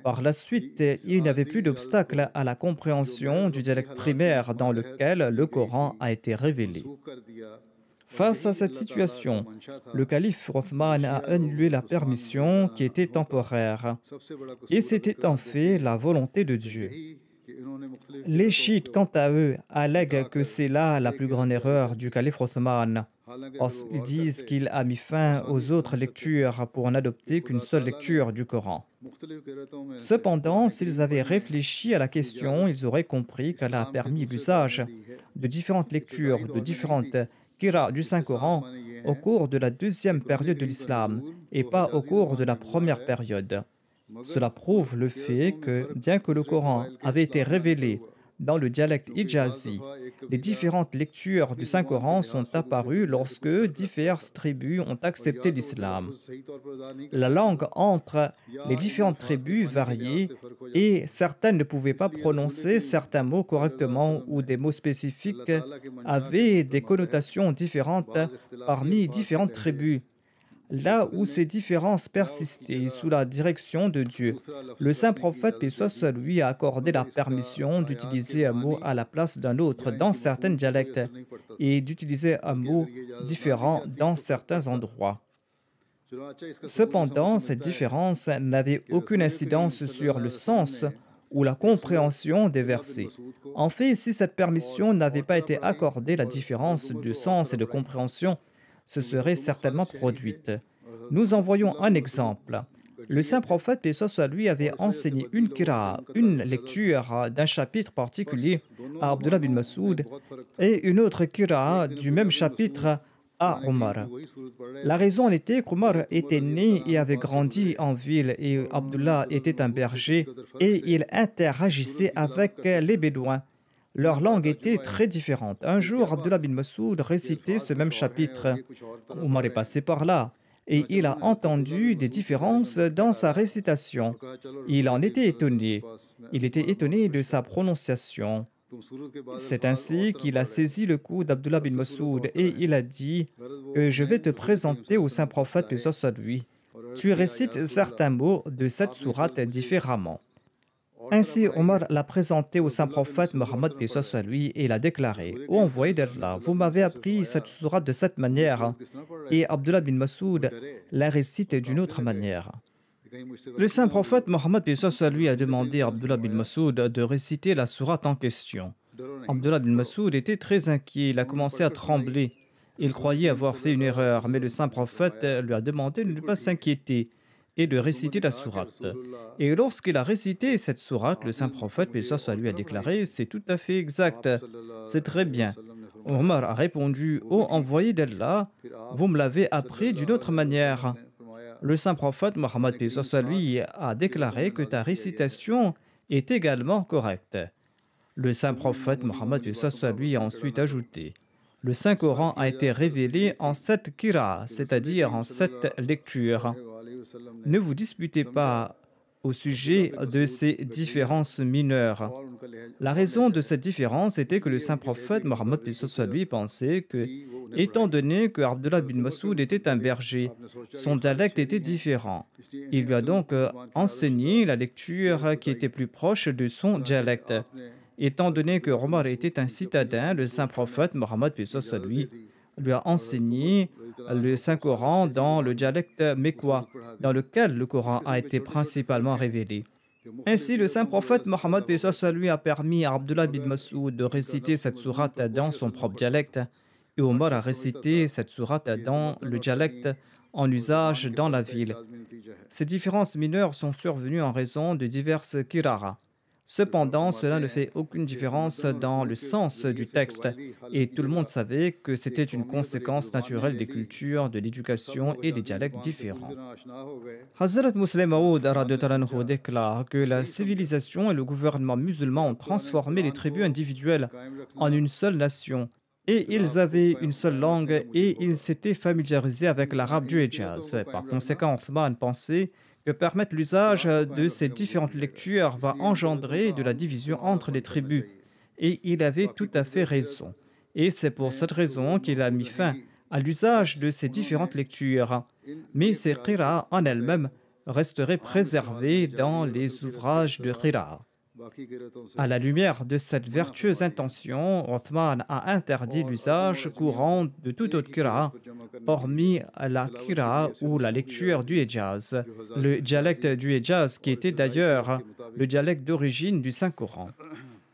Par la suite, il n'y avait plus d'obstacle à la compréhension du dialecte primaire dans lequel le Coran a été révélé. Face à cette situation, le calife Othman a annulé la permission qui était temporaire. Et c'était en fait la volonté de Dieu. Les chiites, quant à eux, allèguent que c'est là la plus grande erreur du calife Othman. Ils disent qu'il a mis fin aux autres lectures pour n'adopter qu'une seule lecture du Coran. Cependant, s'ils avaient réfléchi à la question, ils auraient compris qu'Allah a permis l'usage de différentes lectures, de différentes qira du Saint-Coran au cours de la deuxième période de l'islam et pas au cours de la première période. Cela prouve le fait que, bien que le Coran avait été révélé dans le dialecte hijazi, les différentes lectures du Saint-Coran sont apparues lorsque diverses tribus ont accepté l'islam. La langue entre les différentes tribus variait et certaines ne pouvaient pas prononcer certains mots correctement ou des mots spécifiques avaient des connotations différentes parmi différentes tribus. Là où ces différences persistaient sous la direction de Dieu, le saint prophète, paix soit sur lui, a accordé la permission d'utiliser un mot à la place d'un autre dans certains dialectes et d'utiliser un mot différent dans certains endroits. Cependant, cette différence n'avait aucune incidence sur le sens ou la compréhension des versets. En fait, si cette permission n'avait pas été accordée, la différence de sens et de compréhension se serait certainement produite. Nous en voyons un exemple. Le saint prophète, paix soit sur lui, avait enseigné une qira'a, une lecture d'un chapitre particulier à Abdullah bin Masoud et une autre qira'a du même chapitre à Omar. La raison en était qu'Omar était né et avait grandi en ville et Abdullah était un berger et il interagissait avec les Bédouins. Leur langue était très différente. Un jour, Abdullah bin Masoud récitait ce même chapitre. Omar est passé par là et il a entendu des différences dans sa récitation. Il en était étonné. Il était étonné de sa prononciation. C'est ainsi qu'il a saisi le cou d'Abdullah bin Masoud et il a dit que je vais te présenter au saint prophète, paix soit sur lui. Tu récites certains mots de cette sourate différemment. Ainsi, Omar l'a présenté au saint prophète Mohammed, paix soit sur lui, et il a déclaré: Ô envoyé d'Allah, vous m'avez appris cette sourate de cette manière, et Abdullah bin Masoud la récite d'une autre manière. Le saint prophète Mohammed, paix soit sur lui, a demandé à Abdullah bin Masoud de réciter la sourate en question. Abdullah bin Masoud était très inquiet, il a commencé à trembler. Il croyait avoir fait une erreur, mais le saint prophète lui a demandé de ne pas s'inquiéter et de réciter la sourate. Et lorsqu'il a récité cette sourate, le saint prophète, paix soit sur lui, a déclaré: c'est tout à fait exact, c'est très bien. Omar a répondu: ô envoyé d'Allah, vous me l'avez appris d'une autre manière. Le saint prophète Mohammed, paix soit sur lui, a déclaré que ta récitation est également correcte. Le saint prophète Mohammed, paix soit sur lui, a ensuite ajouté: le Saint-Coran a été révélé en 7 qira'a, c'est-à-dire en 7 lectures. Ne vous disputez pas au sujet de ces différences mineures. La raison de cette différence était que le saint prophète Mohammed, paix soit sur lui, pensait que, étant donné que Abdullah bin Masoud était un berger, son dialecte était différent. Il lui a donc enseigné la lecture qui était plus proche de son dialecte. Étant donné que Omar était un citadin, le saint prophète Mohammed, paix soit sur lui a enseigné le Saint-Coran dans le dialecte mécois, dans lequel le Coran a été principalement révélé. Ainsi, le saint prophète Mohammed, paix soit sur lui, a permis à Abdullah bin Masoud de réciter cette sourate dans son propre dialecte, et Omar a récité cette sourate dans le dialecte en usage dans la ville. Ces différences mineures sont survenues en raison de diverses qira'a. Cependant, cela ne fait aucune différence dans le sens du texte et tout le monde savait que c'était une conséquence naturelle des cultures, de l'éducation et des dialectes différents. Hazrat Musleh Maud déclare que la civilisation et le gouvernement musulman ont transformé les tribus individuelles en une seule nation et ils avaient une seule langue et ils s'étaient familiarisés avec l'arabe du Hijaz. Par conséquent, Othman pensait que permettre l'usage de ces différentes lectures va engendrer de la division entre les tribus. Et il avait tout à fait raison. Et c'est pour cette raison qu'il a mis fin à l'usage de ces différentes lectures. Mais ces qira'a en elles-mêmes resteraient préservées dans les ouvrages de qira'a. À la lumière de cette vertueuse intention, Othman a interdit l'usage courant de toute autre qira'a, hormis la qira'a ou la lecture du Hijaz, le dialecte du Hijaz qui était d'ailleurs le dialecte d'origine du Saint-Coran.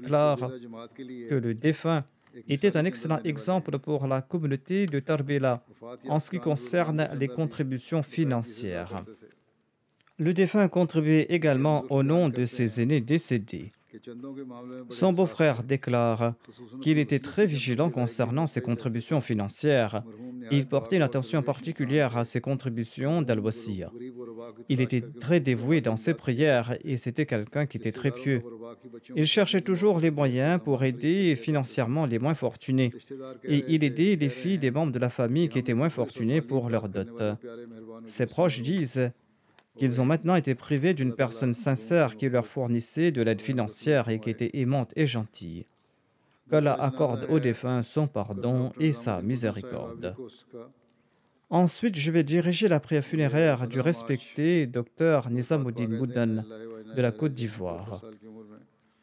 déclare que le défunt était un excellent exemple pour la communauté de Tarbela en ce qui concerne les contributions financières. Le défunt contribuait également au nom de ses aînés décédés. Son beau-frère déclare qu'il était très vigilant concernant ses contributions financières. Il portait une attention particulière à ses contributions d'Al-Wasiya. Il était très dévoué dans ses prières et c'était quelqu'un qui était très pieux. Il cherchait toujours les moyens pour aider financièrement les moins fortunés et il aidait les filles des membres de la famille qui étaient moins fortunés pour leur dot. Ses proches disent qu'ils ont maintenant été privés d'une personne sincère qui leur fournissait de l'aide financière et qui était aimante et gentille. Qu'Allah accorde aux défunts son pardon et sa miséricorde. Ensuite, je vais diriger la prière funéraire du respecté Dr Nizamuddin Boudan de la Côte d'Ivoire.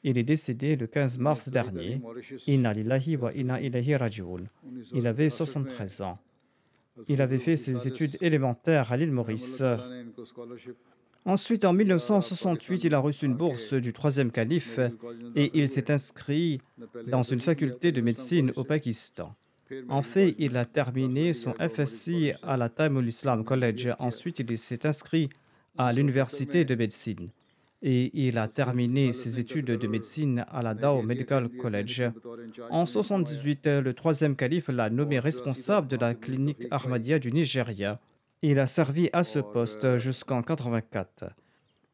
Il est décédé le 15 mars dernier. Inna lillahi wa inna ilayhi raji'un. Il avait 73 ans. Il avait fait ses études élémentaires à l'île Maurice. Ensuite, en 1968, il a reçu une bourse du troisième calife et il s'est inscrit dans une faculté de médecine au Pakistan. En fait, il a terminé son FSC à la Taimul Islam College. Ensuite, il s'est inscrit à l'université de médecine et il a terminé ses études de médecine à la Dow Medical College. En 1978, le troisième calife l'a nommé responsable de la clinique Ahmadiyya du Nigeria. Il a servi à ce poste jusqu'en 1984.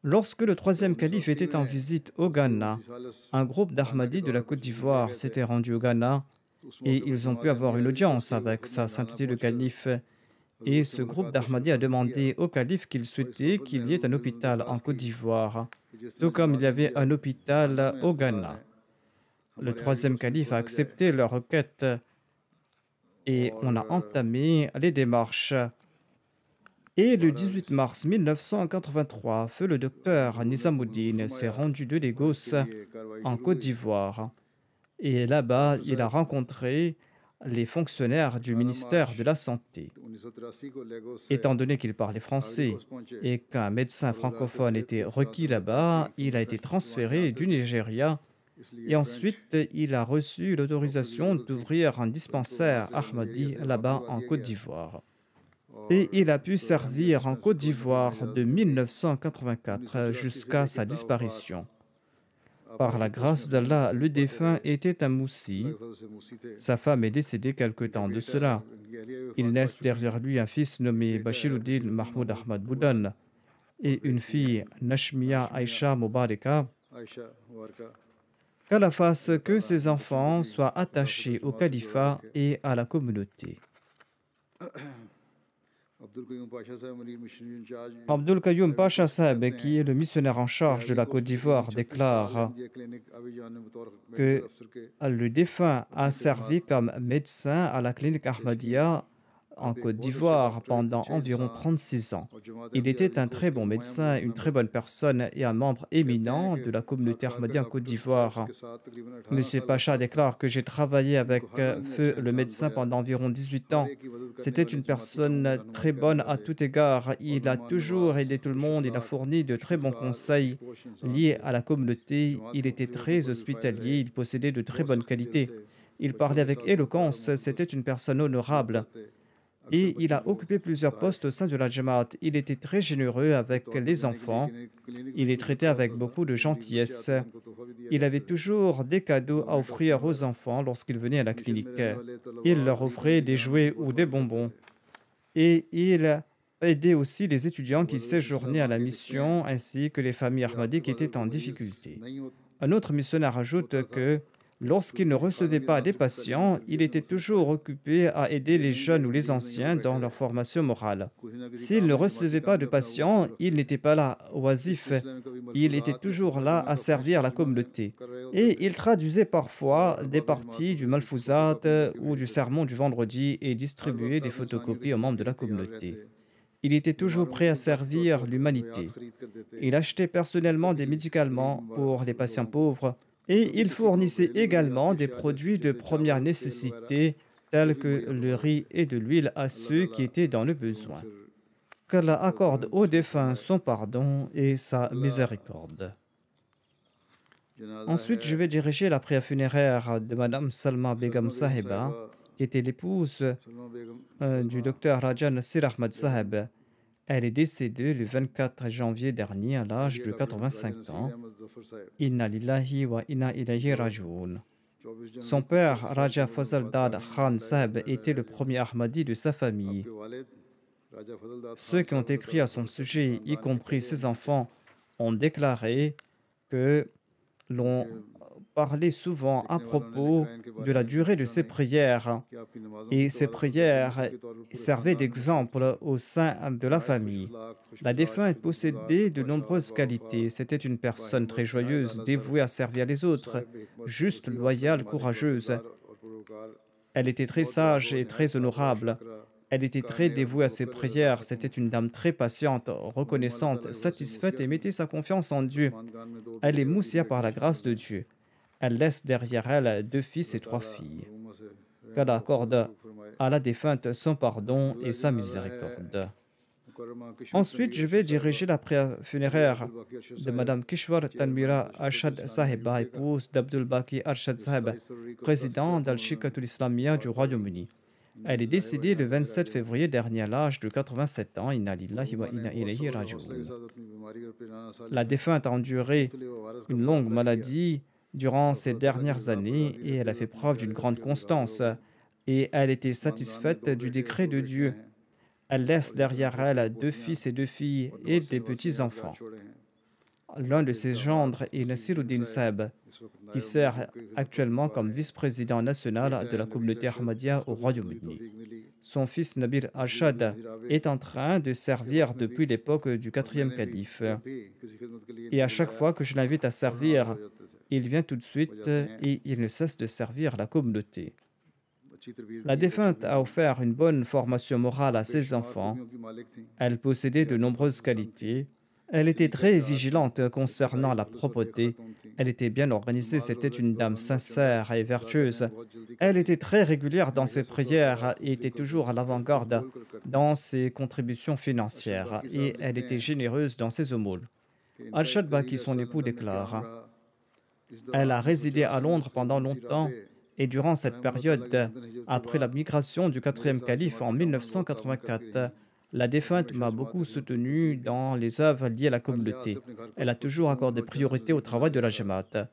Lorsque le troisième calife était en visite au Ghana, un groupe d'Ahmadis de la Côte d'Ivoire s'était rendu au Ghana et ils ont pu avoir une audience avec sa sainteté le calife. Et ce groupe d'Ahmadis a demandé au calife qu'il souhaitait qu'il y ait un hôpital en Côte d'Ivoire, tout comme il y avait un hôpital au Ghana. Le troisième calife a accepté leur requête et on a entamé les démarches. Et le 18 mars 1983, feu le docteur Nizamuddin s'est rendu de Lagos en Côte d'Ivoire. Et là-bas, il a rencontré les fonctionnaires du ministère de la Santé. Étant donné qu'il parlait français et qu'un médecin francophone était requis là-bas, il a été transféré du Nigeria et ensuite il a reçu l'autorisation d'ouvrir un dispensaire Ahmadi là-bas en Côte d'Ivoire. Et il a pu servir en Côte d'Ivoire de 1984 jusqu'à sa disparition. Par la grâce d'Allah, le défunt était un moussi. Sa femme est décédée quelque temps de cela. Il laisse derrière lui un fils nommé Bashiruddin Mahmoud Ahmad Boudan et une fille Nashmiya Aisha Mubaraka. Qu'Allah fasse que ses enfants soient attachés au califat et à la communauté. Abdul Qayyum Pasha Saheb, qui est le missionnaire en charge de la Côte d'Ivoire, déclare que le défunt a servi comme médecin à la clinique Ahmadiyya en Côte d'Ivoire pendant environ 36 ans. Il était un très bon médecin, une très bonne personne et un membre éminent de la communauté Ahmadiyya en Côte d'Ivoire. Monsieur Pacha déclare que j'ai travaillé avec feu le médecin pendant environ 18 ans. C'était une personne très bonne à tout égard. Il a toujours aidé tout le monde. Il a fourni de très bons conseils liés à la communauté. Il était très hospitalier. Il possédait de très bonnes qualités. Il parlait avec éloquence. C'était une personne honorable. Et il a occupé plusieurs postes au sein de la Jamaat. Il était très généreux avec les enfants. Il les traitait avec beaucoup de gentillesse. Il avait toujours des cadeaux à offrir aux enfants lorsqu'ils venaient à la clinique. Il leur offrait des jouets ou des bonbons. Et il aidait aussi les étudiants qui séjournaient à la mission ainsi que les familles ahmadis qui étaient en difficulté. Un autre missionnaire ajoute que lorsqu'il ne recevait pas des patients, il était toujours occupé à aider les jeunes ou les anciens dans leur formation morale. S'il ne recevait pas de patients, il n'était pas là, oisif. Il était toujours là à servir la communauté. Et il traduisait parfois des parties du Malfouzat ou du sermon du vendredi et distribuait des photocopies aux membres de la communauté. Il était toujours prêt à servir l'humanité. Il achetait personnellement des médicaments pour les patients pauvres. Et il fournissait également des produits de première nécessité tels que le riz et de l'huile à ceux qui étaient dans le besoin. Qu'Allah accorde aux défunts son pardon et sa miséricorde. Ensuite, je vais diriger la prière funéraire de Madame Salma Begum Sahiba, qui était l'épouse du docteur Rajan Nasir Ahmad Saheb. Elle est décédée le 24 janvier dernier à l'âge de 85 ans. Inna lillahi wa inna ilayhi rajoun. Son père, Raja Fazal Dad Khan Sahib, était le premier Ahmadi de sa famille. Ceux qui ont écrit à son sujet, y compris ses enfants, ont déclaré que l'on parlait souvent à propos de la durée de ses prières et ces prières servaient d'exemple au sein de la famille. La défunte possédait de nombreuses qualités. C'était une personne très joyeuse, dévouée à servir les autres, juste, loyale, courageuse. Elle était très sage et très honorable. Elle était très dévouée à ses prières. C'était une dame très patiente, reconnaissante, satisfaite et mettait sa confiance en Dieu. Elle est moussia par la grâce de Dieu. Elle laisse derrière elle 2 fils et 3 filles. Qu'Allah accorde à la défunte son pardon et sa miséricorde. Ensuite, je vais diriger la prière funéraire de Madame Kishwar Tanmira Arshad Sahiba, épouse d'Abdul Baki Arshad Sahib, président d'Al-Shikatul Islamia du Royaume-Uni. Elle est décédée le 27 février dernier à l'âge de 87 ans. Inna lillahi wa inna ilayhi rajoun. La défunte a enduré une longue maladie durant ces dernières années et elle a fait preuve d'une grande constance et elle était satisfaite du décret de Dieu. Elle laisse derrière elle 2 fils et 2 filles et des petits-enfants. L'un de ses gendres est Nasiruddin Saib, qui sert actuellement comme vice-président national de la communauté Ahmadiyya au Royaume-Uni. Son fils Nabil Arshad est en train de servir depuis l'époque du 4e calife. Et à chaque fois que je l'invite à servir, il vient tout de suite et il ne cesse de servir la communauté. La défunte a offert une bonne formation morale à ses enfants. Elle possédait de nombreuses qualités. Elle était très vigilante concernant la propreté. Elle était bien organisée. C'était une dame sincère et vertueuse. Elle était très régulière dans ses prières et était toujours à l'avant-garde dans ses contributions financières. Et elle était généreuse dans ses aumônes. Arshad Baki, son époux, déclare: elle a résidé à Londres pendant longtemps et durant cette période, après la migration du 4e calife en 1984, la défunte m'a beaucoup soutenu dans les œuvres liées à la communauté. Elle a toujours accordé priorité au travail de la Jamaat.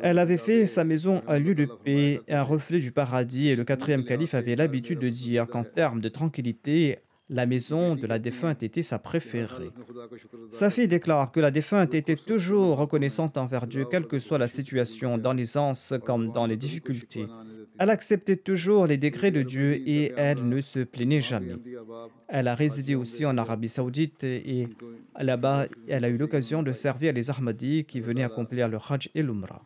Elle avait fait sa maison un lieu de paix et un reflet du paradis et le 4e calife avait l'habitude de dire qu'en termes de tranquillité, la maison de la défunte était sa préférée. Sa fille déclare que la défunte était toujours reconnaissante envers Dieu, quelle que soit la situation, dans l'aisance comme dans les difficultés. Elle acceptait toujours les décrets de Dieu et elle ne se plaignait jamais. Elle a résidé aussi en Arabie Saoudite et là-bas, elle a eu l'occasion de servir les Ahmadis qui venaient accomplir le Hajj et l'Umrah.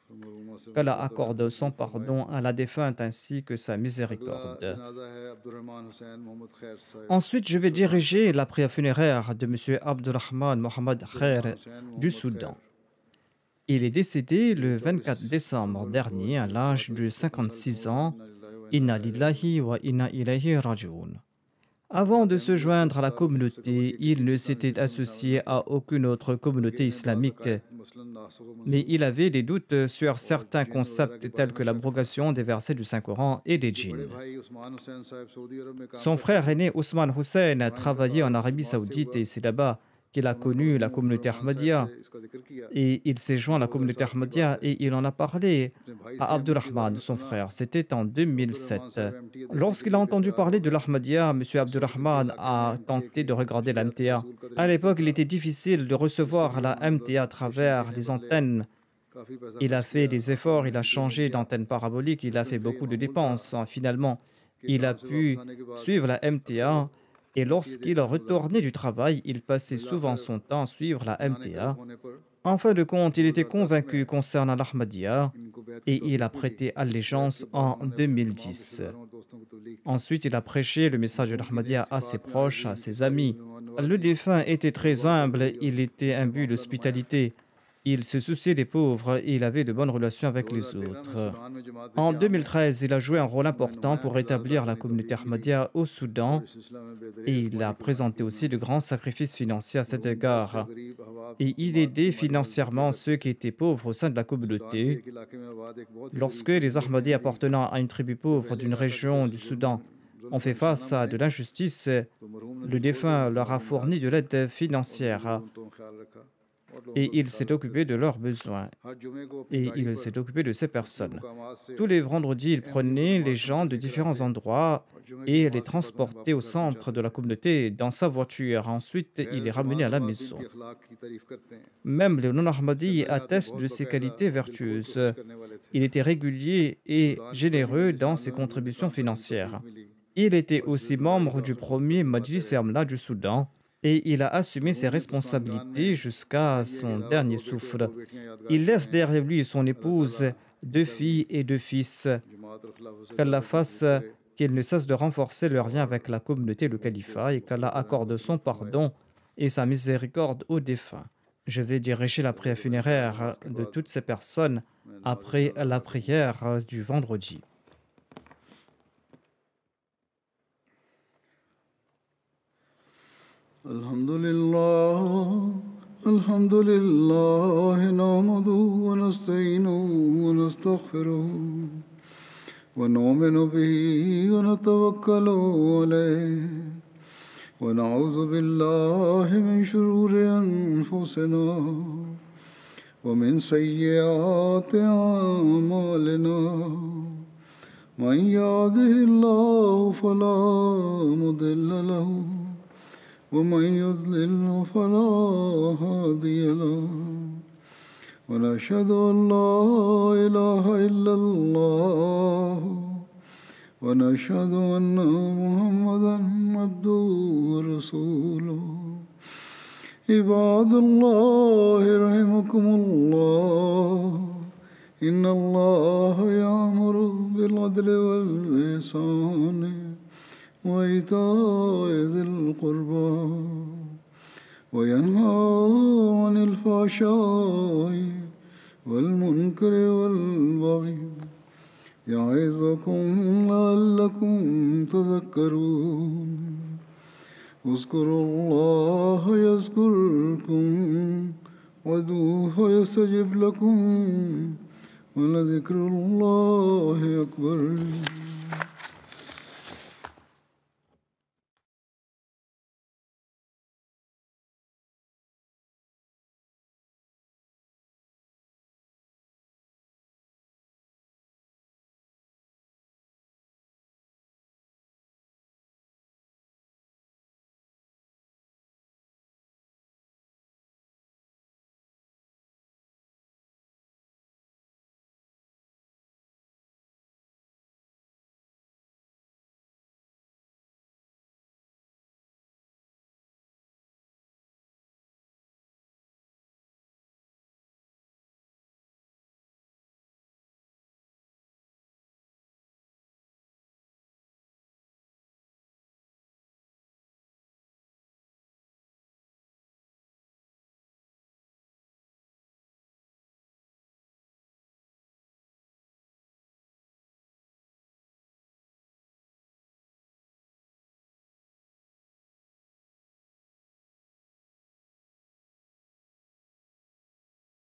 Qu'Allah accorde son pardon à la défunte ainsi que sa miséricorde. Ensuite, je vais diriger la prière funéraire de M. Abdurrahman Mohamed Khair du Soudan. Il est décédé le 24 décembre dernier à l'âge de 56 ans. Inna lillahi wa inna ilayhi rajoun. Avant de se joindre à la communauté, il ne s'était associé à aucune autre communauté islamique. Mais il avait des doutes sur certains concepts tels que l'abrogation des versets du Saint-Coran et des djinns. Son frère aîné Ousmane Hussein a travaillé en Arabie Saoudite et c'est là-bas qu'il a connu la communauté Ahmadiyya. Et il s'est joint à la communauté Ahmadiyya et il en a parlé à Abdurrahman, son frère. C'était en 2007. Lorsqu'il a entendu parler de l'Ahmadiyya, M. Abdurrahman a tenté de regarder la MTA. À l'époque, il était difficile de recevoir la MTA à travers les antennes. Il a fait des efforts, il a changé d'antenne parabolique, il a fait beaucoup de dépenses. Finalement, il a pu suivre la MTA. Et lorsqu'il retournait du travail, il passait souvent son temps à suivre la MTA. En fin de compte, il était convaincu concernant l'Ahmadiyya et il a prêté allégeance en 2010. Ensuite, il a prêché le message de l'Ahmadiyya à ses proches, à ses amis. Le défunt était très humble, il était imbu d'hospitalité. Il se souciait des pauvres et il avait de bonnes relations avec les autres. En 2013, il a joué un rôle important pour rétablir la communauté Ahmadiyya au Soudan et il a présenté aussi de grands sacrifices financiers à cet égard. Et il aidait financièrement ceux qui étaient pauvres au sein de la communauté. Lorsque les Ahmadis appartenant à une tribu pauvre d'une région du Soudan ont fait face à de l'injustice, le défunt leur a fourni de l'aide financière et il s'est occupé de leurs besoins et il s'est occupé de ces personnes. Tous les vendredis, il prenait les gens de différents endroits et les transportait au centre de la communauté dans sa voiture. Ensuite, il les ramenait à la maison. Même les non-Ahmadis attestent de ses qualités vertueuses. Il était régulier et généreux dans ses contributions financières. Il était aussi membre du premier Majlis Amla du Soudan et il a assumé ses responsabilités jusqu'à son dernier souffle. Il laisse derrière lui son épouse, 2 filles et 2 fils. Qu'Allah fasse qu'ils ne cessent de renforcer leur lien avec la communauté et le califat et qu'Allah accorde son pardon et sa miséricorde aux défunts. Je vais diriger la prière funéraire de toutes ces personnes après la prière du vendredi.
Alhamdulillah, alhamdulillah, nahmaduhu wa nasta'inuhu wa nastaghfiruh wa nu'minu bihi wa natawakkalu alayhi wa na'udhu billahi min shururi anfusina wa min sayyiati a'malina. Man yahdihillahu fala mudilla lahu ومن يضلل فلا هادي له ونشهد أن لا إله إلا الله ونشهد أن محمدا عبده ورسوله عباد الله رحمكم الله إن الله يأمر بالعدل والإحسان وإيتاء ذي القربى وينهى عن الفحشاء والمنكر والبغي يعظكم لعلكم تذكرون اذكروا الله يذكركم وادعوه يستجب لكم ولذكر الله أكبر